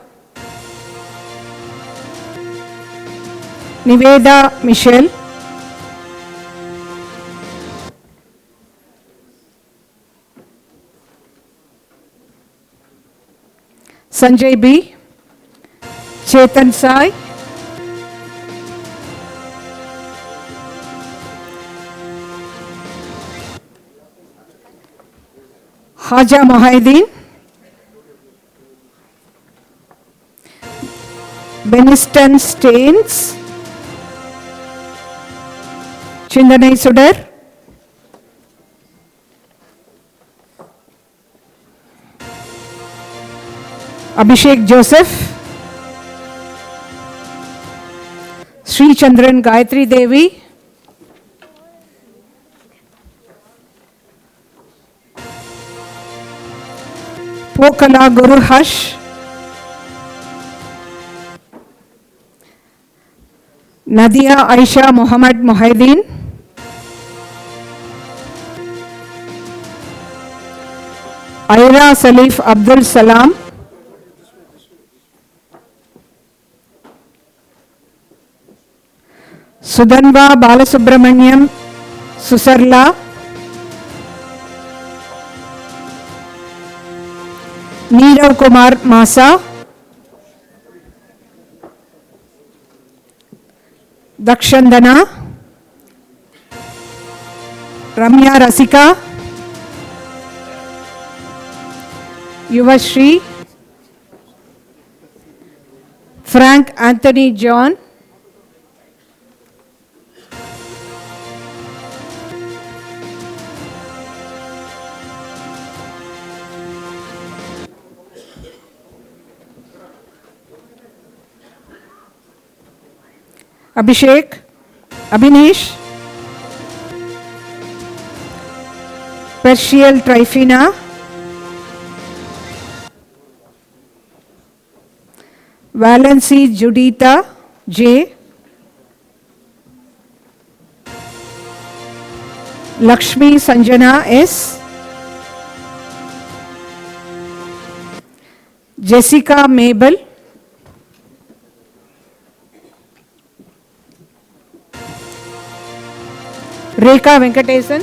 Niveda Michelle. Sanjay B. Chetan Sai. Haja Mohideen. Beniston Staines. Chindanai Sudar. Abhishek Joseph. Sri Chandran Gayatri Devi. Pokala Guru Hush. Nadia Aisha Muhammad Mohideen. Aira Salif Abdul Salam. Sudanva Balasubramaniam Susarla. Neerav Kumar Masa. Dakshandana. Ramya Rasika. Yuvashri. Frank Anthony John. Abhishek, Abhinesh, Persial Trifina, Valency Judita J, Lakshmi Sanjana S, Jessica Mabel, Rekha Venkatesan,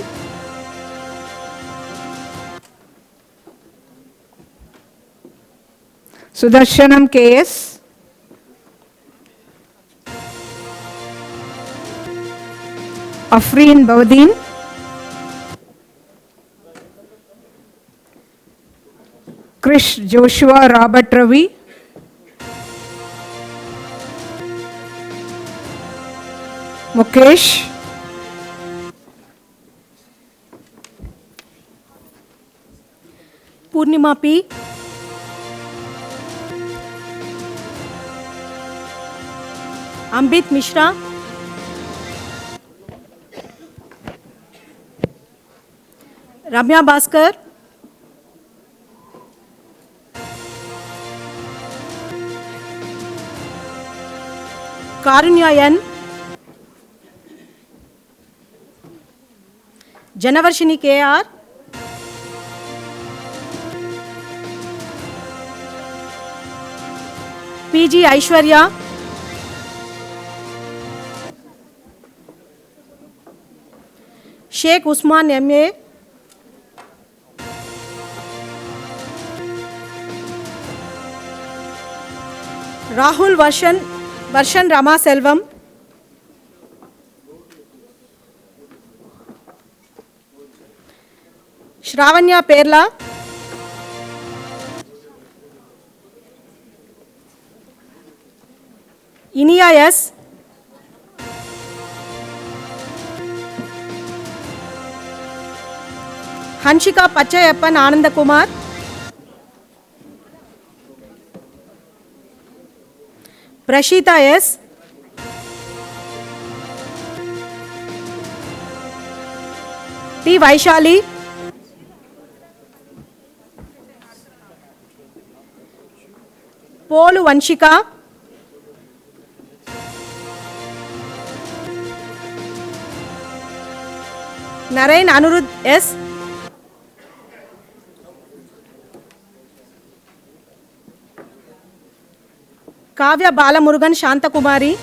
Sudarshanam KS, Afreen Baudin, Krish Joshua Robert Ravi, Mukesh, Purnima P, Ambit Mishra, Ramya Bhaskar, Karunya N, Janavarshini KR, PG Aishwarya, Sheikh Usman MA, Rahul Varshan Rama Selvam, Shravanya Perla, Inia S, Hanshika Pachayappan Anandakumar, Prashita S, T. Vaishali, Polu Vanshika, Narain Anirudh S, Kavya Balamurugan Shantakumari,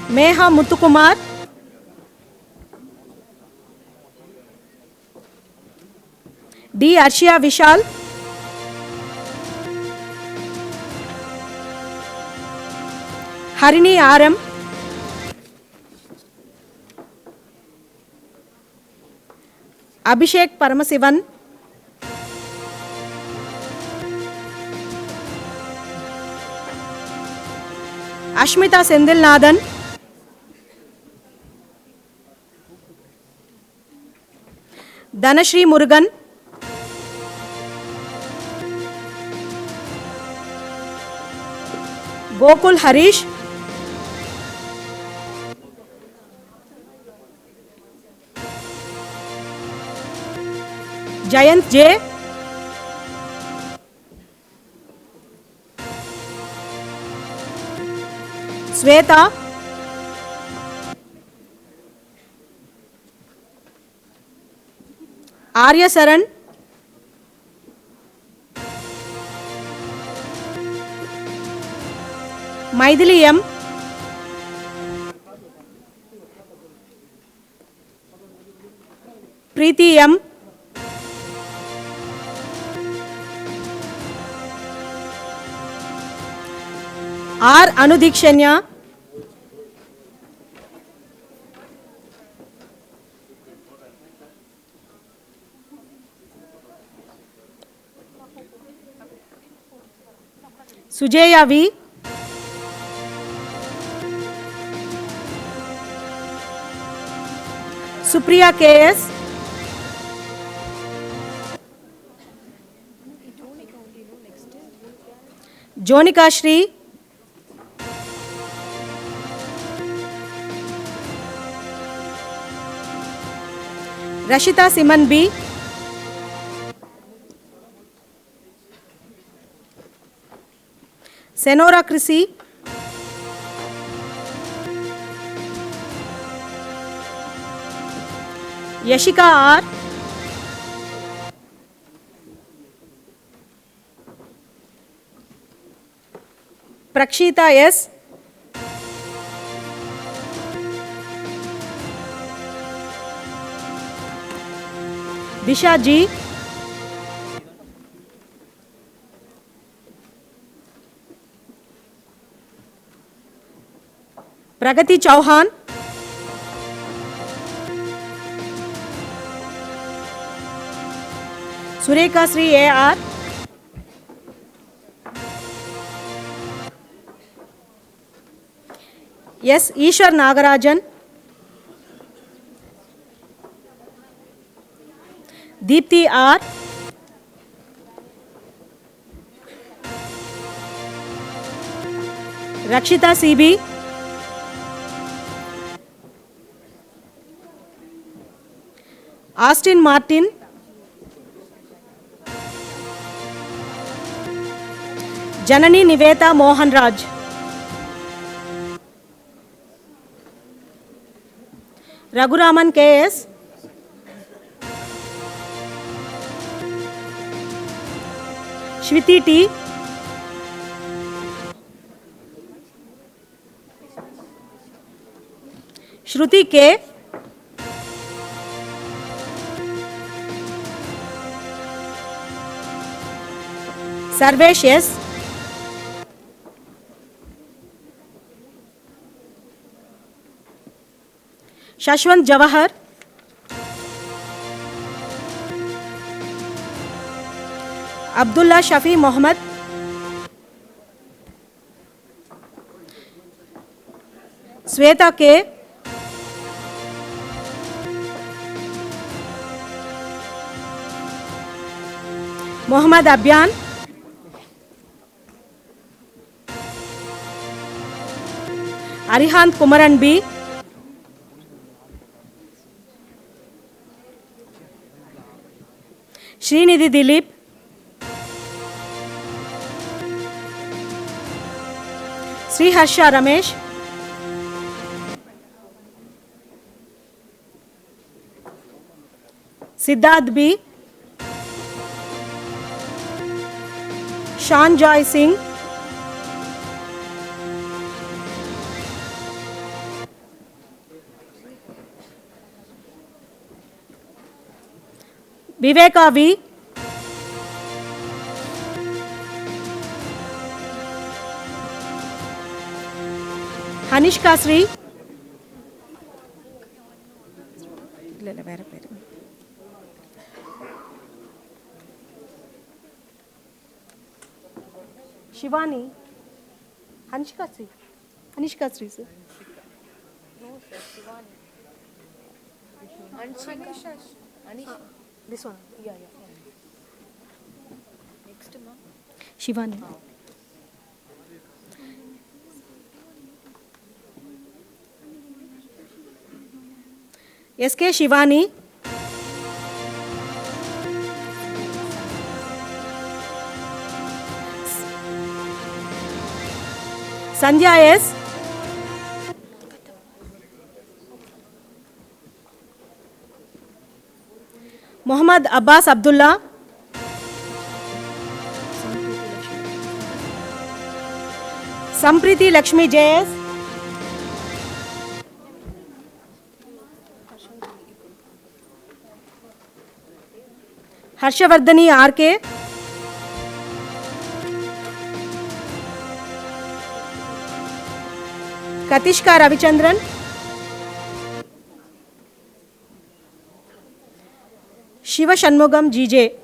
Meha Muthukumar, D. Arshia Vishal, Harini RM, Abhishek Paramasivan, Ashmita Sendil Nathan, Dhanashri Murugan, Gokul Harish, Jayant J, Sweta, Arya Saran, Maithili M, Preeti M, R. Anudikshanya, Sujaya V, Supriya KS, Jonika Shri, Rashita Siman B, Senora Krisi, Yashika R. Prakshita S. Disha G. Pragati Chauhan. Sureka Sri A.R. Yes, Ishwar Nagarajan. Deepthi R. Rakshita CB. Austin Martin. Janani Niveta Mohan Raj. Raghuraman K.S. Shwiti T. Shruti K. Sarvesh S. Shashwant Jawahar. Abdullah Shafi Mohammed. Sweta K. Mohammad Abyan. Arihant Kumaran B. Srinidhi Dilip. Sri Harsha Ramesh. Siddharth B. Shan Joy Singh. Viveka V. Hanishka Sri. Shivani. Hanishka Sri. Hanishka Sri, sir. No, sir, Shivani. Anshika. Anisha. This one. Yeah. Next ma'am. Shivani. SK Shivani. Sandhya S. Muhammad Abbas Abdullah. Sampriti Lakshmi JS. Harshavardhani RK. Katishka Ravichandran. Shiva Shanmugam GJ.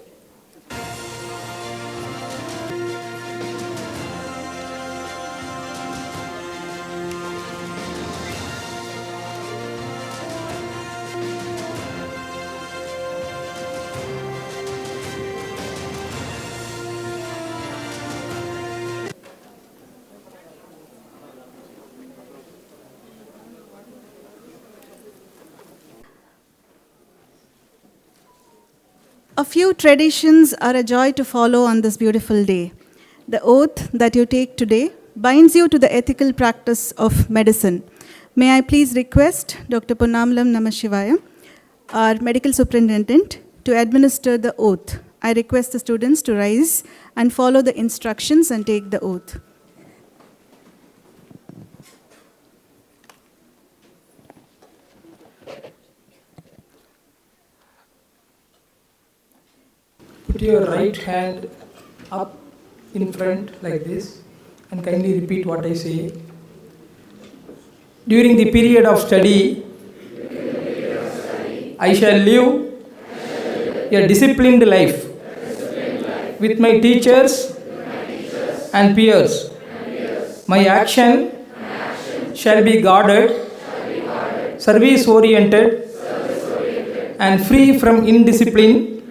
A few traditions are a joy to follow on this beautiful day. The oath that you take today binds you to the ethical practice of medicine. May I please request Dr. Ponnambalam Namashivaya, our medical superintendent to administer the oath. I request the students to rise and follow the instructions and take the oath. Put your right hand up in front like this and kindly repeat what I say. During the period of study, I shall live a disciplined life with my teachers and peers. My action shall be guarded, service oriented, and free from indiscipline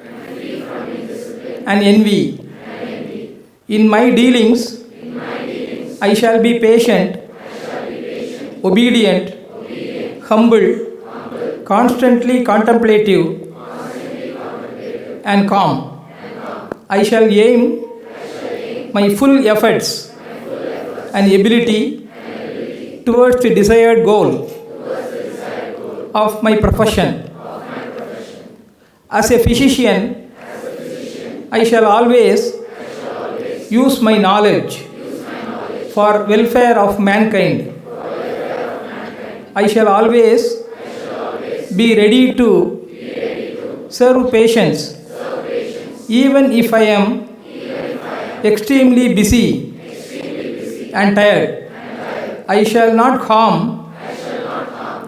and envy. In my dealings, I shall be patient, obedient, humble, constantly contemplative, and calm. I shall aim my full efforts and ability towards the desired goal of my profession. As a physician, I shall always use my knowledge for welfare of mankind. I shall always be ready to serve patients, even if I am extremely busy and tired. I shall not harm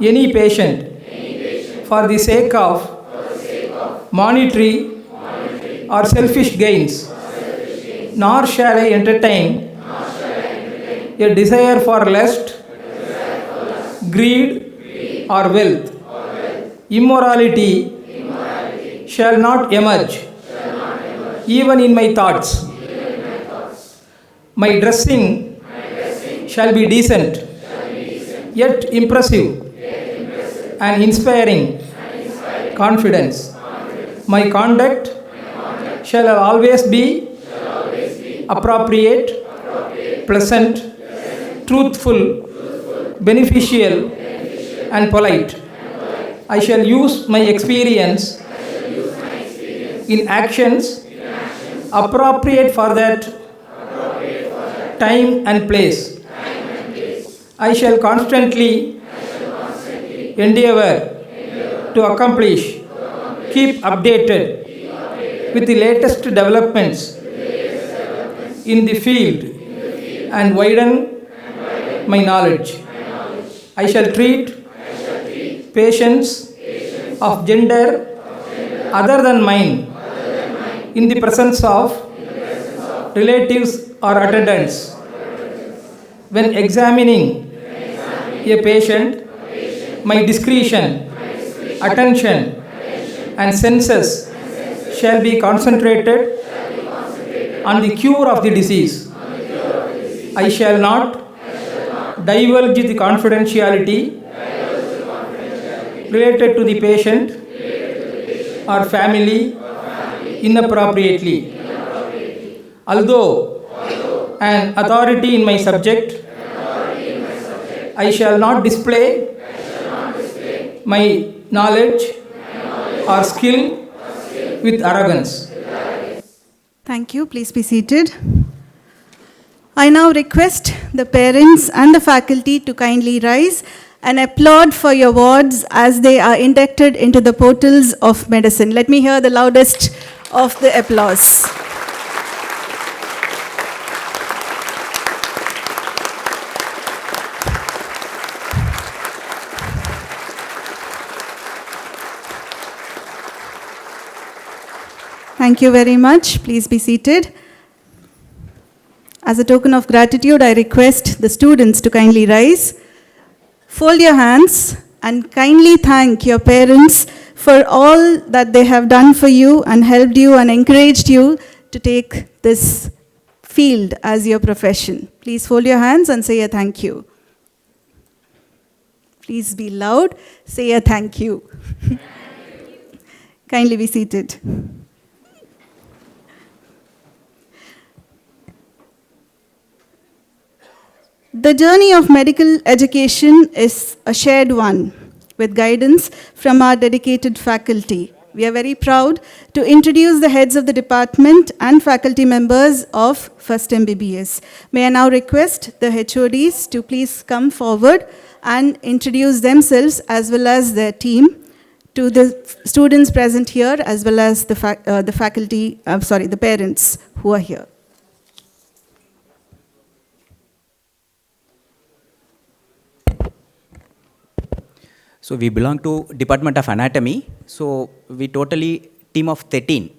any patient for the sake of monetary or selfish gains, nor shall I entertain a desire for lust, greed, or wealth. Immorality shall not emerge, even in my thoughts. My dressing shall be decent, yet impressive and inspiring confidence. My conduct shall always be appropriate, pleasant, truthful, beneficial, and polite. I shall use my experience in actions appropriate for that time and place. I shall constantly endeavor to accomplish, keep updated with the latest developments in the field and widen my knowledge. I shall treat patients of gender other than mine in the presence of relatives or attendants. When examining a patient, my discretion, attention, and senses shall be concentrated on the cure of the disease. I shall not divulge the confidentiality related to the patient or family inappropriately. Although an authority in my subject, I shall not display my knowledge or skill with arrogance. Thank you. Please be seated. I now request the parents and the faculty to kindly rise and applaud for your wards as they are inducted into the portals of medicine. Let me hear the loudest of the applause. Thank you very much. Please be seated. As a token of gratitude, I request the students to kindly rise, fold your hands, and kindly thank your parents for all that they have done for you and helped you and encouraged you to take this field as your profession. Please fold your hands and say a thank you. Please be loud. Say a thank you. Kindly be seated. The journey of medical education is a shared one. with guidance from our dedicated faculty. We are very proud to introduce the heads of the department and faculty members of First MBBS. May I now request the HODs to please come forward and introduce themselves as well as their team to the students present here as well as the the parents who are here. So we belong to Department of Anatomy. So we totally team of 13.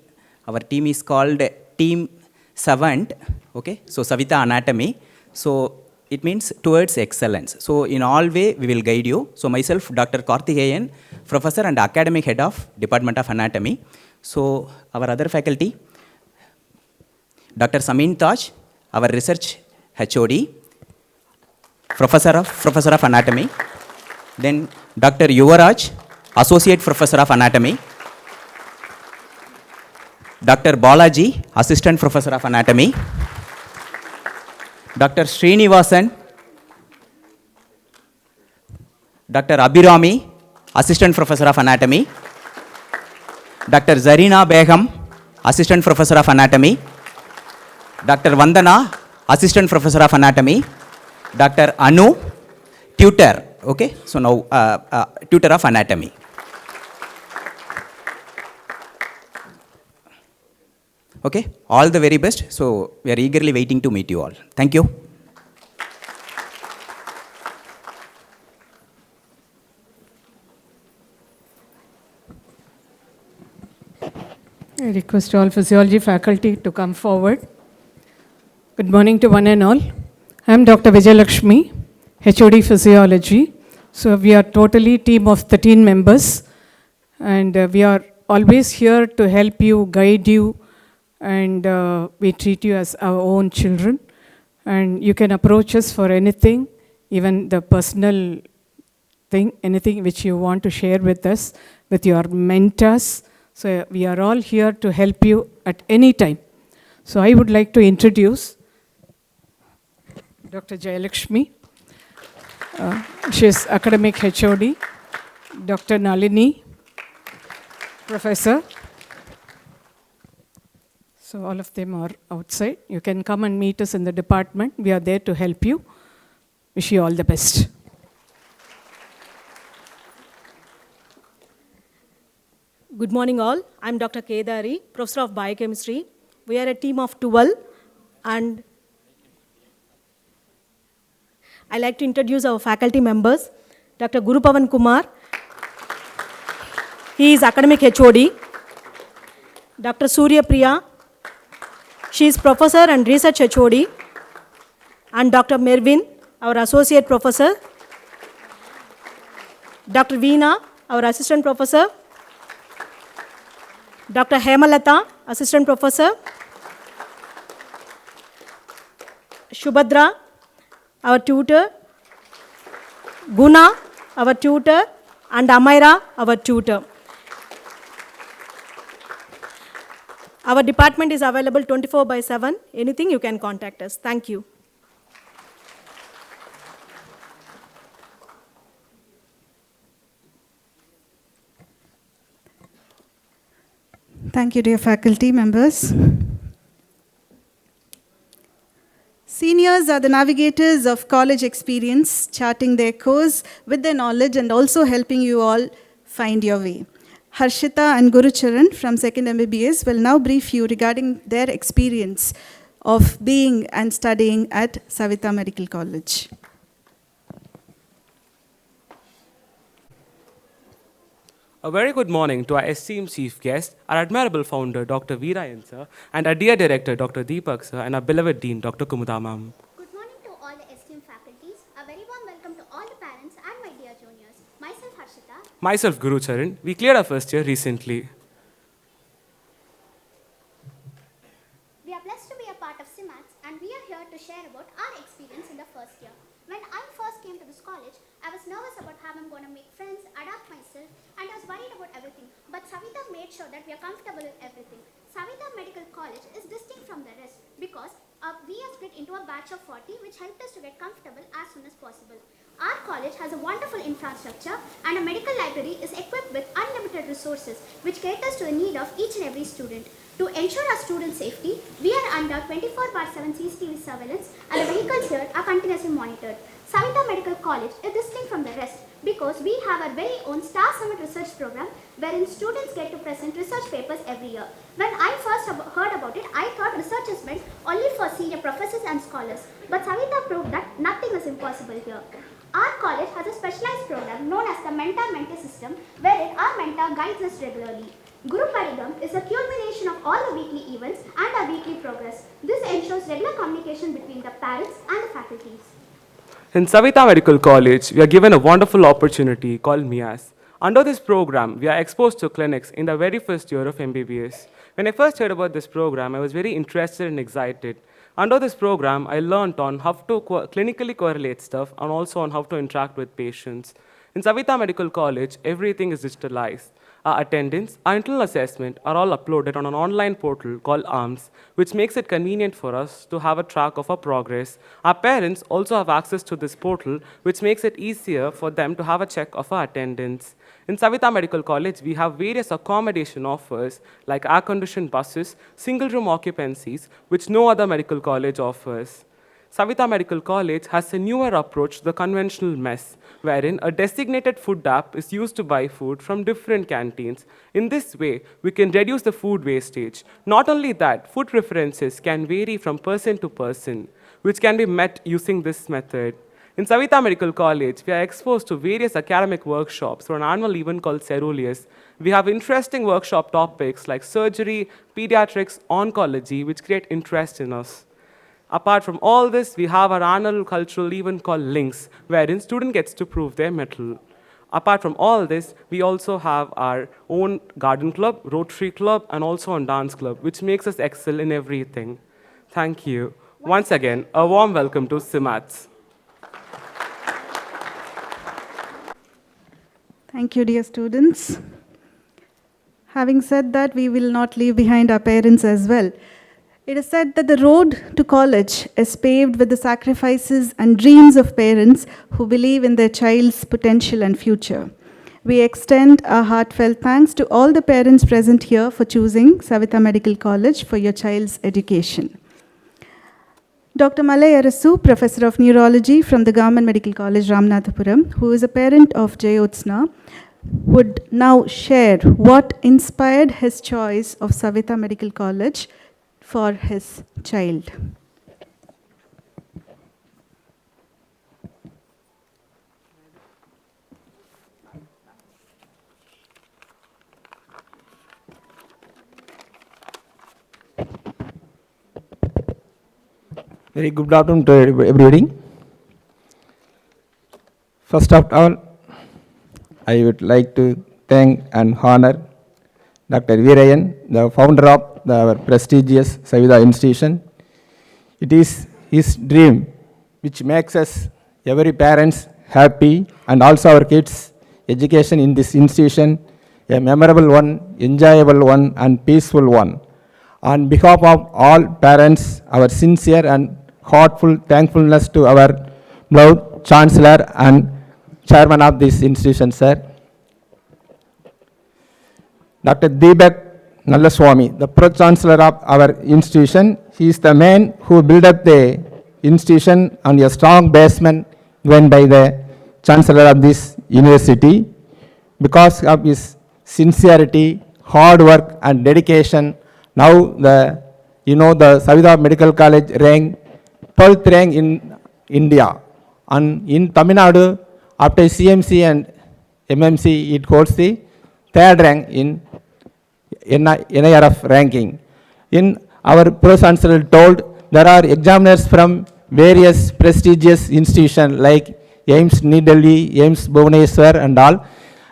Our team is called Team Savant. Okay. So Savita Anatomy. So it means towards excellence. So in all way we will guide you. So myself, Dr. Karthikeyan, Professor and Academic Head of Department of Anatomy. So our other faculty, Dr. Samin Taj, our research HOD, Professor of Anatomy. Then Dr. Yuvaraj, Associate Professor of Anatomy. Dr. Balaji, Assistant Professor of Anatomy. Dr. Srinivasan, Dr. Abhirami, Assistant Professor of Anatomy. Dr. Zarina Begum, Assistant Professor of Anatomy. Dr. Vandana, Assistant Professor of Anatomy. Dr. Anu, Tutor. Okay, so now Tutor of Anatomy. Okay, all the very best. So we are eagerly waiting to meet you all. Thank you. I request all physiology faculty to come forward. Good morning to one and all. I am Dr. Vijayalakshmi, HOD Physiology. So we are totally team of 13 members, and we are always here to help you, guide you, and we treat you as our own children. And you can approach us for anything, even the personal thing, anything which you want to share with us, with your mentors. So we are all here to help you at any time. So I would like to introduce Dr. Jayalakshmi. She is academic HOD. Dr. Nalini, Professor. So all of them are outside. You can come and meet us in the department. We are there to help you. Wish you all the best. Good morning all. I'm Dr. Kedari, Professor of Biochemistry. We are a team of 12 and I'd like to introduce our faculty members. Dr. Guru Pavan Kumar. He is academic HOD. Dr. Surya Priya. She is Professor and Research HOD. And Dr. Mervin, our Associate Professor. Dr. Veena, our Assistant Professor. Dr. Hemalata, Assistant Professor. Shubhadra, our tutor. Guna, our tutor. And Amaira, our tutor. Our department is available 24/7. Anything you can contact us. Thank you. Thank you, dear faculty members. Seniors are the navigators of college experience, charting their course with their knowledge and also helping you all find your way. Harshita and Gurucharan from 2nd MBBS will now brief you regarding their experience of being and studying at Savita Medical College. A very good morning to our esteemed chief guest, our admirable founder, Dr. Veerayan sir, and our dear director, Dr. Deepak sir, and our beloved dean, Dr. Kumuda ma'am. Good morning to all the esteemed faculties. A very warm welcome to all the parents and my dear juniors. Myself Harshita. Myself, Guru Charan. We cleared our first year recently. We are blessed to be a part of CIMATS and we are here to share about our experience in the first year. When I first came to this college, I was nervous about how I'm going to make friends, adapt myself, and I was worried about everything. But Savita made sure that we are comfortable with everything. Savita Medical College is distinct from the rest because we are split into a batch of 40 which helped us to get comfortable as soon as possible. Our college has a wonderful infrastructure and a medical library is equipped with unlimited resources which caters to the need of each and every student. To ensure our student safety, we are under 24/7 CCTV surveillance and the vehicles here are continuously monitored. Savita Medical College is distinct from the rest because we have our very own Star Summit research program wherein students get to present research papers every year. When I first heard about it, I thought research is meant only for senior professors and scholars. But Savita proved that nothing is impossible here. Our college has a specialized program known as the Mentor-Mentee system wherein our mentor guides us regularly. Guru Parigam is a culmination of all the weekly events and our weekly progress. This ensures regular communication between the parents and the faculties. In Savita Medical College, we are given a wonderful opportunity called MIAS. Under this program, we are exposed to clinics in the very first year of MBBS. When I first heard about this program, I was very interested and excited. Under this program, I learned on how to clinically correlate stuff and also on how to interact with patients. In Savita Medical College, everything is digitalized. Our attendance, our internal assessment are all uploaded on an online portal called ARMS, which makes it convenient for us to have a track of our progress. Our parents also have access to this portal, which makes it easier for them to have a check of our attendance. In Savita Medical College, we have various accommodation offers like air-conditioned buses, single-room occupancies, which no other medical college offers. Savita Medical College has a newer approach to the conventional mess, wherein a designated food app is used to buy food from different canteens. In this way, we can reduce the food wastage. Not only that, food preferences can vary from person to person, which can be met using this method. In Savita Medical College, we are exposed to various academic workshops for an annual event called Ceruleus. We have interesting workshop topics like surgery, pediatrics, oncology, which create interest in us. Apart from all this, we have our annual cultural event called Links, wherein student gets to prove their mettle. Apart from all this, we also have our own garden club, Rotary club, and also a dance club, which makes us excel in everything. Thank you. Once again, a warm welcome to SIMATS. Thank you, dear students. Having said that, we will not leave behind our parents as well. It is said that the road to college is paved with the sacrifices and dreams of parents who believe in their child's potential and future. We extend our heartfelt thanks to all the parents present here for choosing Savita Medical College for your child's education. Dr. Malay Arasu, Professor of Neurology from the Government Medical College, Ramanathapuram, who is a parent of Jayotsna, would now share what inspired his choice of Savita Medical College for his child. Very good afternoon to everybody. First of all, I would like to thank and honor Dr. Veerayan, the founder of our prestigious Savita institution. It is his dream which makes us, every parents, happy, and also our kids' education in this institution a memorable one, enjoyable one, and peaceful one. On behalf of all parents, our sincere and heartful thankfulness to our beloved Chancellor and Chairman of this institution, sir. Dr. Deepak Nallaswamy, the Pro-Chancellor of our institution, he is the man who built up the institution on a strong basement given by the Chancellor of this university. Because of his sincerity, hard work, and dedication, now the Savita Medical College ranked 12th rank in India. And in Tamil Nadu, after CMC and MMC, it holds the 3rd rank in NIRF ranking. In our Pro-Chancellor told, there are examiners from various prestigious institutions like AIMS New Delhi, AIMS Bhubaneswar and all,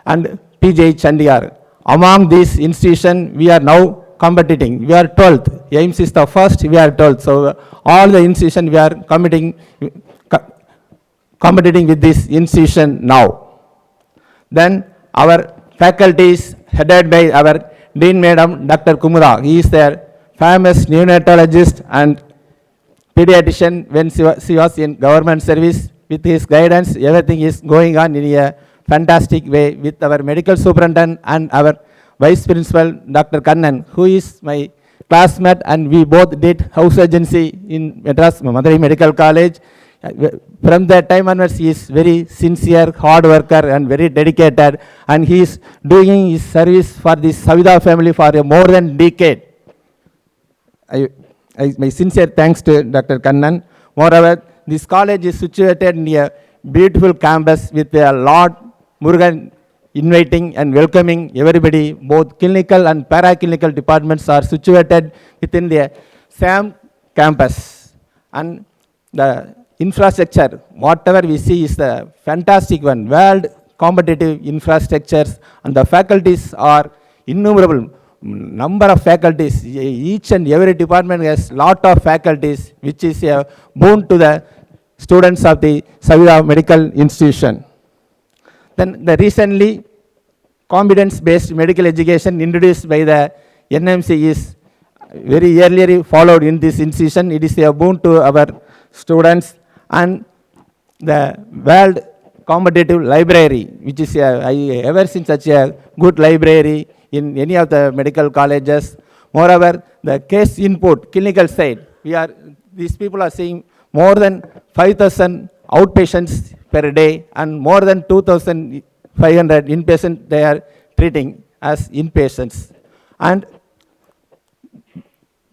and PJ Chandigarh. Among these institutions, we are now competing. We are 12th. AIMS is the first, we are 12th. So all the institutions we are competing with this institution now. Then our faculties headed by our Dean Madam Dr. Kumudha. He is their famous neonatologist and pediatrician when she was in government service with his guidance, everything is going on in a fantastic way with our medical superintendent and our vice principal, Dr. Kannan, who is my classmate, and we both did house agency in Madras Madurai Medical College. From that time onwards, he is very sincere, hard worker, and very dedicated, and he is doing his service for the Savitha family for a more than decade. My sincere thanks to Dr. Kannan. Moreover, this college is situated in a beautiful campus with a Lord Murugan inviting and welcoming everybody. Both clinical and paraclinical departments are situated within the same campus. And the infrastructure, whatever we see, is the fantastic one, world competitive infrastructures, and the faculties are innumerable. Number of faculties, each and every department has lot of faculties, which is a boon to the students of the Savitha Medical Institution. Then the recently competence-based medical education introduced by the NMC is very earlier followed in this institution. It is a boon to our students, and the world competitive library, which is I ever seen such a good library in any of the medical colleges. Moreover, the case input, clinical side, these people are seeing more than 5,000 outpatients per day and more than 2,500 inpatients they are treating as inpatients. And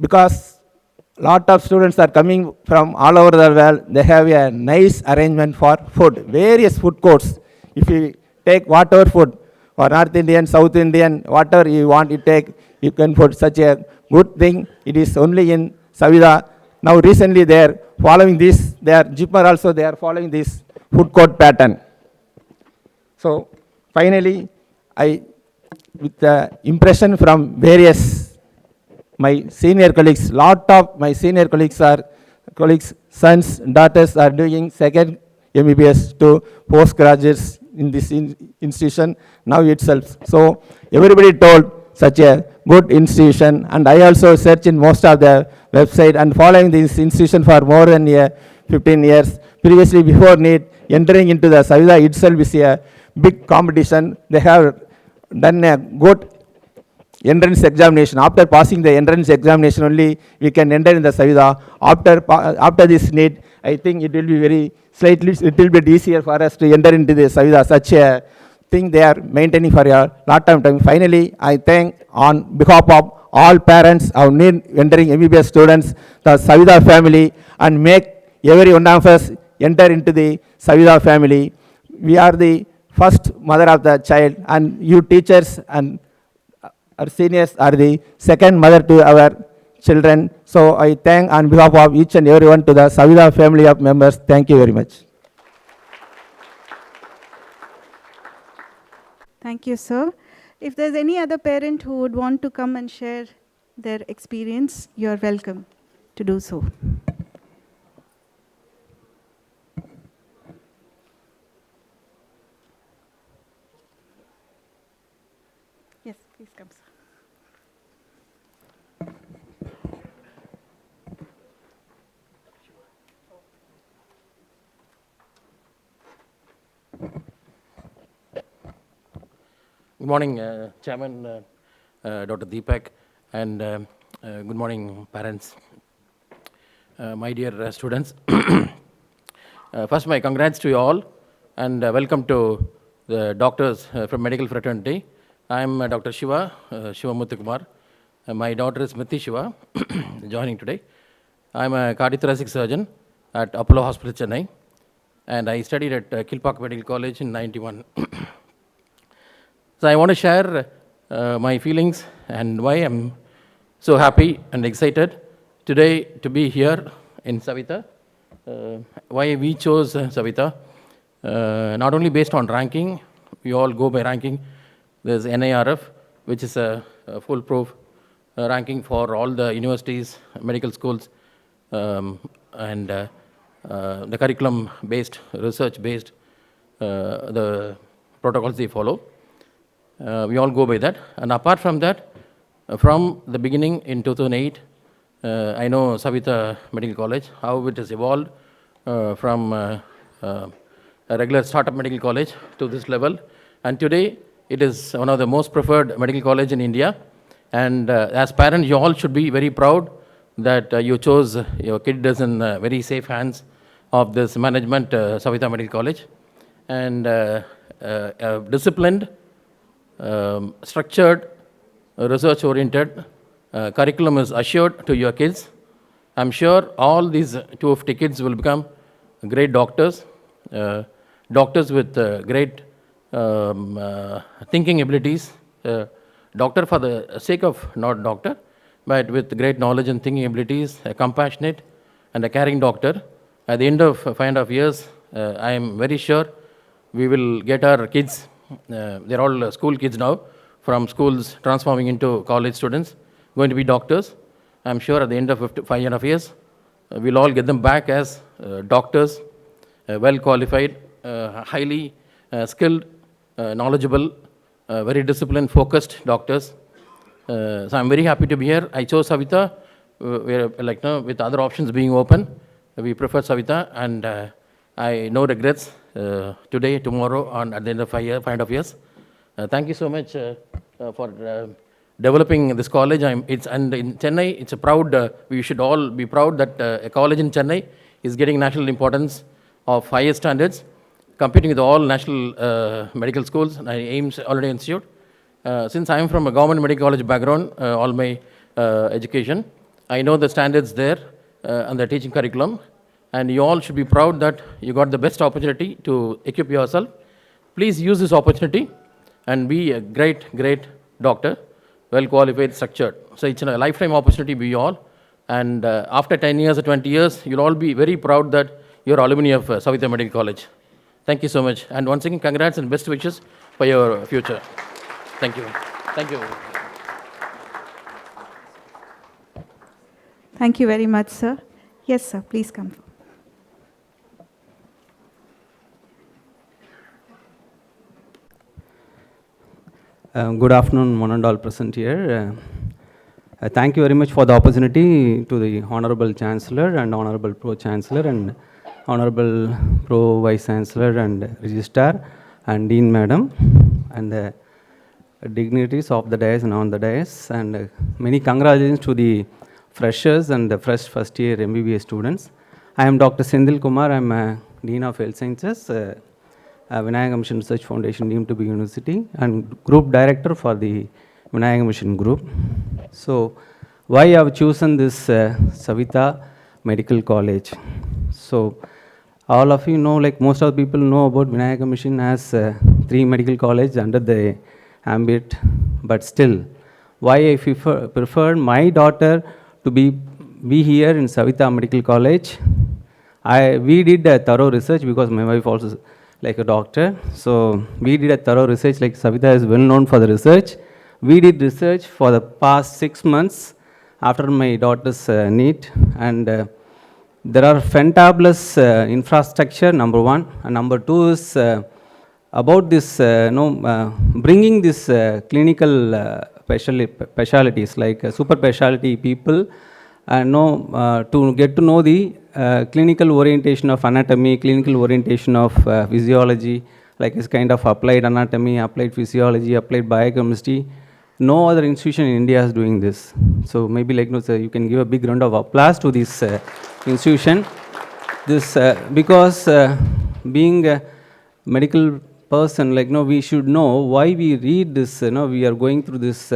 because lot of students are coming from all over the world, they have a nice arrangement for food, various food courts. If you take whatever food, for North Indian, South Indian, whatever you want to take, you can put such a good thing. It is only in Savitha. Now recently they are following this, JIPMER also they are following this food court pattern. So finally, with the impression from various my senior colleagues, lot of my senior colleagues, sons, daughters are doing second MBBS to postgraduates in this institution now itself. So everybody told such a good institution, and I also search in most of the website and following this institution for more than 15 years. Previously, before NEET, entering into the Savitha itself is a big competition. They have done a good entrance examination. After passing the entrance examination only, we can enter in the Savitha. After this NEET, I think it will be little bit easier for us to enter into the Savitha. Such a thing they are maintaining for a lot of time. Finally, I thank on behalf of all parents of entering MBBS students, the Savitha family, and make every one of us enter into the Savitha family. We are the first mother of the child, and you teachers and our seniors are the second mother to our children. So I thank on behalf of each and everyone to the Savitha family of members. Thank you very much. Thank you, sir. If there's any other parent who would want to come and share their experience, you're welcome to do so. Yes, please come, sir. Good morning, Chairman Dr. Deepak, and good morning, parents. My dear students, first my congrats to you all, and welcome to the doctors from medical fraternity. I am Dr. Shiva Muthukumar. My daughter is Mithi Shiva, joining today. I am a cardiothoracic surgeon at Apollo Hospital, Chennai, and I studied at Kilpauk Medical College in '91. So I want to share my feelings and why I'm so happy and excited today to be here in Savitha. Why we chose Savitha, not only based on ranking, we all go by ranking. There's NIRF, which is a foolproof ranking for all the universities, medical schools, and the curriculum-based, research-based, the protocols they follow. We all go by that. And apart from that, from the beginning in 2008, I know Savitha Medical College, how it has evolved from a regular startup medical college to this level. And today, it is one of the most preferred medical college in India. And as parents, you all should be very proud that you chose your kid is in very safe hands of this management, Savitha Medical College. And disciplined, structured, research-oriented curriculum is assured to your kids. I'm sure all these 250 kids will become great doctors, doctors with great thinking abilities, doctor for the sake of not doctor, but with great knowledge and thinking abilities, a compassionate and a caring doctor. At the end of 5.5 years, I am very sure we will get our kids, they're all school kids now, from schools transforming into college students, going to be doctors. I'm sure at the end of 5.5 years, we'll all get them back as doctors, well qualified, highly skilled, knowledgeable, very disciplined, focused doctors. So I'm very happy to be here. I chose Savitha, with other options being open. We prefer Savitha, and I no regrets today, tomorrow, and at the end of 5.5 years. Thank you so much for developing this college. And in Chennai, it's a proud, we should all be proud that a college in Chennai is getting national importance of highest standards, competing with all national medical schools, AIIMS All India Institute. Since I am from a government medical college background, all my education, I know the standards there and the teaching curriculum, and you all should be proud that you got the best opportunity to equip yourself. Please use this opportunity and be a great, great doctor, well qualified, structured. So it's a lifetime opportunity for you all, and after 10 years or 20 years, you'll all be very proud that you're alumni of Savitha Medical College. Thank you so much, and once again, congrats and best wishes for your future. Thank you. Thank you. Thank you very much, sir. Yes, sir, please come. Good afternoon, one and all present here. Thank you very much for the opportunity to the Honorable Chancellor and Honorable Pro-Chancellor and Honorable Pro-Vice Chancellor and Registrar and Dean Madam and the dignitaries of the dais and on the dais, and many congratulations to the freshers and the fresh first year MBBS students. I am Dr. Sendil Kumar. I am a Dean of Health Sciences, Vinayaka Mission Research Foundation deemed to be university, and Group Director for the Vinayaka Mission Group. So, why I have chosen this Savitha Medical College? So, all of you know, like most of the people know about Vinayaka Mission as 3 medical colleges under the ambit, but still, why I preferred my daughter to be here in Savitha Medical College. We did a thorough research because my wife also like a doctor. So we did a thorough research, like Savitha is well known for the research. We did research for the past 6 months after my daughter's NEET, and there are fantabulous infrastructure, number one, and number two is about this, bringing this clinical specialties like super specialty people, to get to know the clinical orientation of anatomy, clinical orientation of physiology, like this kind of applied anatomy, applied physiology, applied biochemistry. No other institution in India is doing this. So maybe you can give a big round of applause to this institution. This because being a medical person, we should know why we read this. We are going through this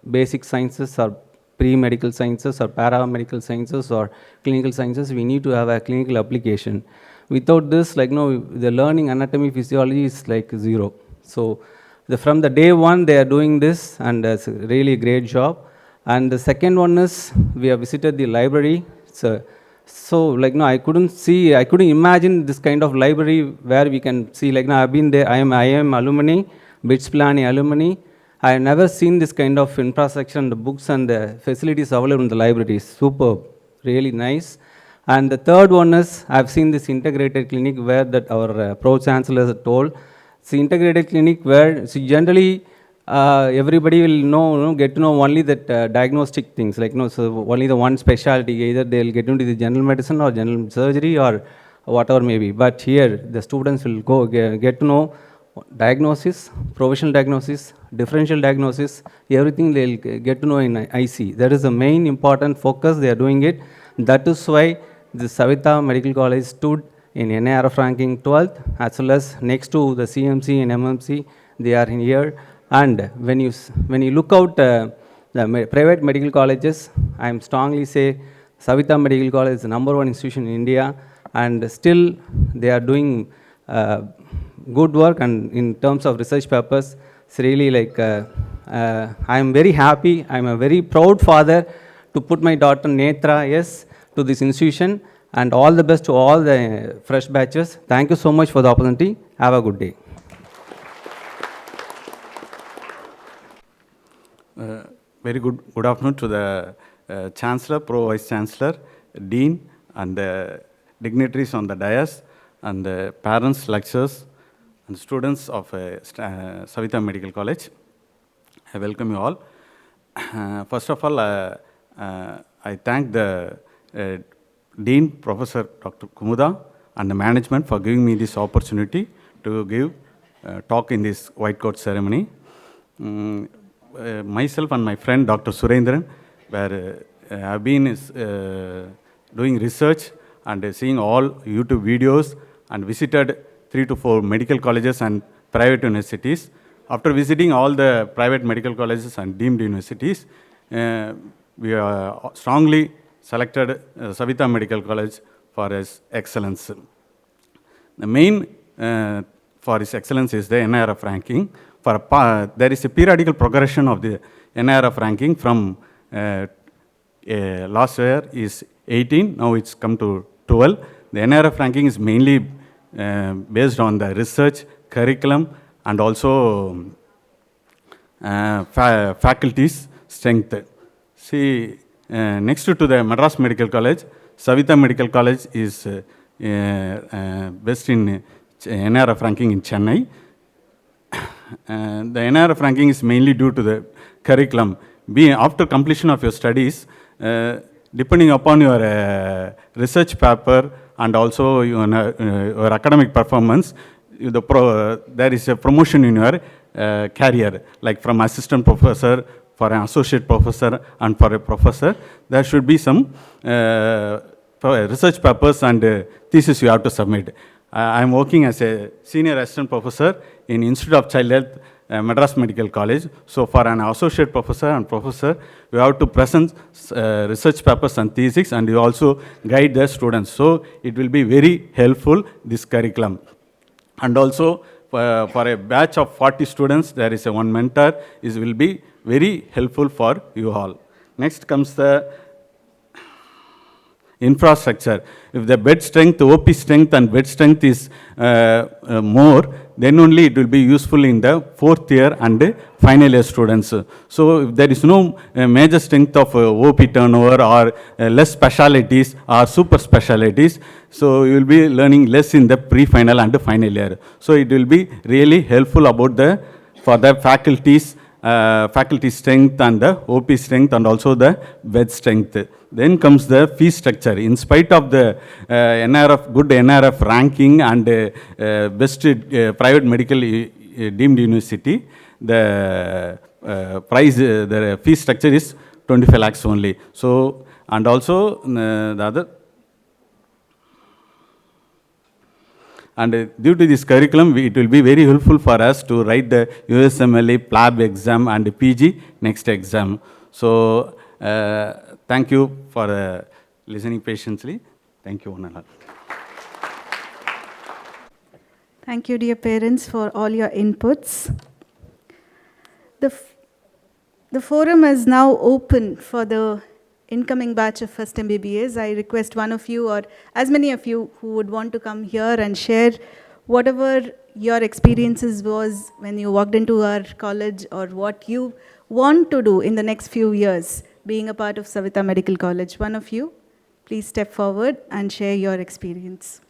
basic sciences or pre-medical sciences or paramedical sciences or clinical sciences. We need to have a clinical application. Without this, the learning anatomy, physiology is zero. So from the day one, they are doing this, and it's really a great job. And the second one is we have visited the library. I couldn't imagine this kind of library where we can see, I've been there, I am alumni, BITS Pilani alumni. I have never seen this kind of infrastructure and the books and the facilities available in the library. Superb, really nice. And the third one is, I've seen this integrated clinic where that our Pro-Chancellor told. It's integrated clinic where generally everybody will get to know only that diagnostic things, so only the one specialty. Either they'll get into the general medicine or general surgery or whatever may be. But here, the students will go get to know diagnosis, provisional diagnosis, differential diagnosis, everything they'll get to know in IC. That is the main important focus they are doing it. That is why the Savitha Medical College stood in NIRF ranking 12th, as well as next to the CMC and MMC, they are in here. And when you look out the private medical colleges, I am strongly say Savitha Medical College is the #1 institution in India, and still they are doing good work, and in terms of research papers, it's really like, I am very happy, I am a very proud father to put my daughter Netra, yes, to this institution, and all the best to all the fresh batches. Thank you so much for the opportunity. Have a good day. Very good afternoon to the Chancellor, Pro Vice Chancellor, Dean, and the dignitaries on the dais, and the parents, lecturers, and students of Savitha Medical College. I welcome you all. First of all, I thank the Dean, Professor Dr. Kumuda, and the management for giving me this opportunity to give talk in this white coat ceremony. Myself and my friend Dr. Surendran have been doing research and seeing all YouTube videos, and visited 3 to 4 medical colleges and private universities. After visiting all the private medical colleges and deemed universities, we are strongly selected Savitha Medical College for its excellence. The main for its excellence is the NIRF ranking. There is a periodical progression of the NIRF ranking from last year is 18, now it's come to 12. The NIRF ranking is mainly based on the research, curriculum, and also faculties strength. See, next to the Madras Medical College, Savitha Medical College is best in NIRF ranking in Chennai. The NIRF ranking is mainly due to the curriculum. After completion of your studies, depending upon your research paper and also your academic performance, there is a promotion in your career, like from assistant professor, for an associate professor, and for a professor. There should be some research papers and thesis you have to submit. I am working as a senior assistant professor in Institute of Child Health, Madras Medical College. So for an associate professor and professor, you have to present research papers and thesis, and you also guide the students. So it will be very helpful, this curriculum. And also for a batch of 40 students, there is one mentor. It will be very helpful for you all. Next comes the infrastructure. If the bed strength, OP strength and bed strength is more, then only it will be useful in the 4th year and final year students. So if there is no major strength of OP turnover or less specialties or super specialties, so you will be learning less in the pre-final and final year. So it will be really helpful about for the faculties, faculty strength and the OP strength and also the bed strength. Then comes the fee structure. In spite of the good NIRF ranking and best private medical deemed university, the the fee structure is 25 lakhs only. So, and also the other. And due to this curriculum, it will be very helpful for us to write the USMLE, PLAB exam and PG next exam. So, thank you for listening patiently. Thank you, one and all. Thank you, dear parents, for all your inputs. The forum is now open for the incoming batch of first MBBS. I request one of you or as many of you who would want to come here and share whatever your experiences was when you walked into our college, or what you want to do in the next few years being a part of Savitha Medical College. One of you, please step forward and share your experience.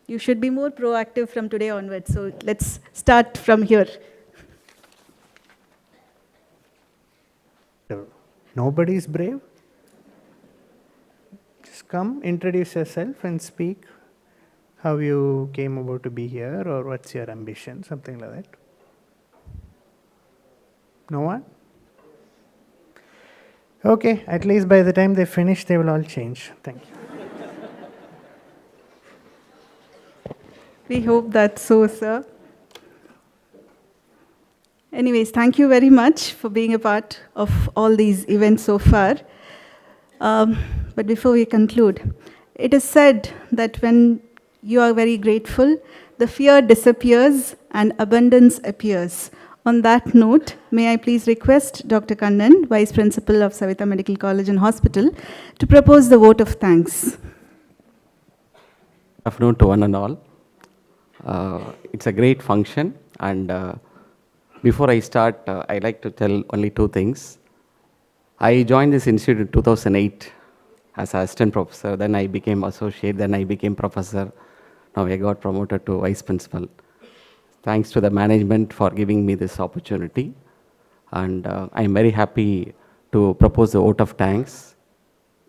You should be more proactive from today onwards, so let's start from here. Nobody is brave? Just come, introduce yourself and speak how you came about to be here, or what's your ambition, something like that? No one? Okay, at least by the time they finish, they will all change. Thank you. We hope that's so, sir. Anyways, thank you very much for being a part of all these events so far. But before we conclude, it is said that when you are very grateful, the fear disappears and abundance appears. On that note, may I please request Dr. Kannan, Vice Principal of Savitha Medical College and Hospital, to propose the vote of thanks. Good afternoon to one and all. It's a great function, and before I start, I'd like to tell only two things. I joined this institute in 2008 as assistant professor, then I became associate, then I became professor. Now I got promoted to vice principal. Thanks to the management for giving me this opportunity, and I'm very happy to propose the vote of thanks.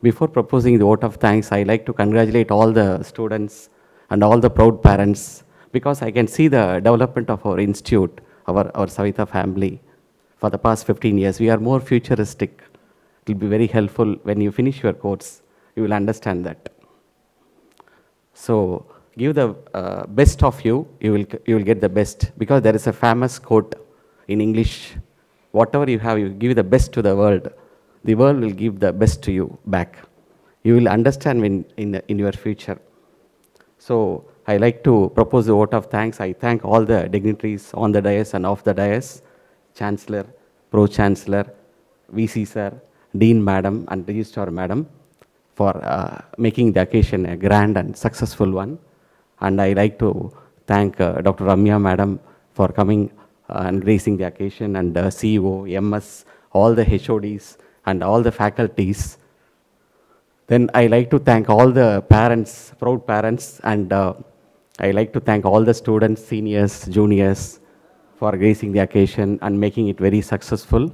Before proposing the vote of thanks, I'd like to congratulate all the students and all the proud parents, because I can see the development of our institute, our Savitha family, for the past 15 years. We are more futuristic. It will be very helpful when you finish your course. You will understand that. So give the best of you. You will get the best, because there is a famous quote in English: whatever you have, you give the best to the world. The world will give the best to you back. You will understand when in your future. So I like to propose a vote of thanks. I thank all the dignitaries on the dais and off the dais, Chancellor, Pro-Chancellor, VC Sir, Dean Madam and Registrar Madam for making the occasion a grand and successful one. And I like to thank Dr. Ramya Madam for coming and gracing the occasion, and CEO, MS, all the HODs and all the faculties. Then I like to thank all the parents, proud parents, and I like to thank all the students, seniors, juniors for gracing the occasion and making it very successful.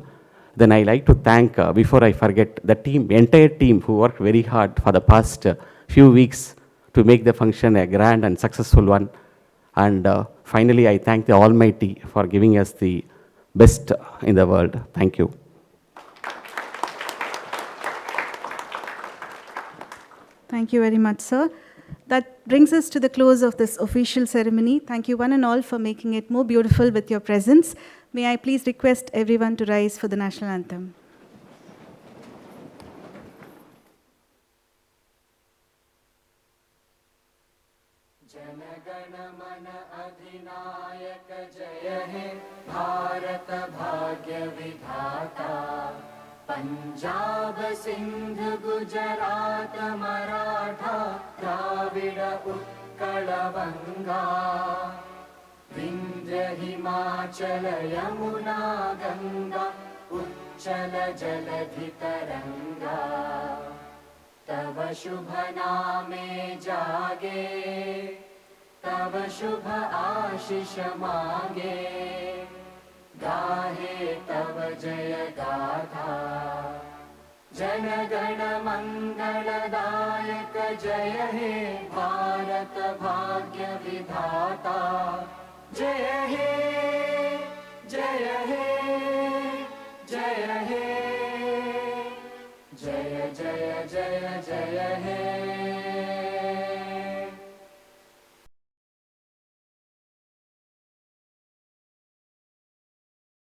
Then I like to thank, before I forget, the team, entire team who worked very hard for the past few weeks to make the function a grand and successful one. And finally, I thank the Almighty for giving us the best in the world. Thank you. Thank you very much, sir. That brings us to the close of this official ceremony. Thank you one and all for making it more beautiful with your presence. May I please request everyone to rise for the national anthem. Punjab Sindh Gujarat Maratha Dravid Utkal बंगा विंध्य हिमाचल यमुना गंगा उच्चल जलधि तरंगा तव शुभ नामे जागे तव शुभ आशीष मांगे गाहे तव जय गाथा जन गण मंगलदायक जय हे भारत भाग्य विधाता जय हे जय हे जय हे जय जय जय जय हे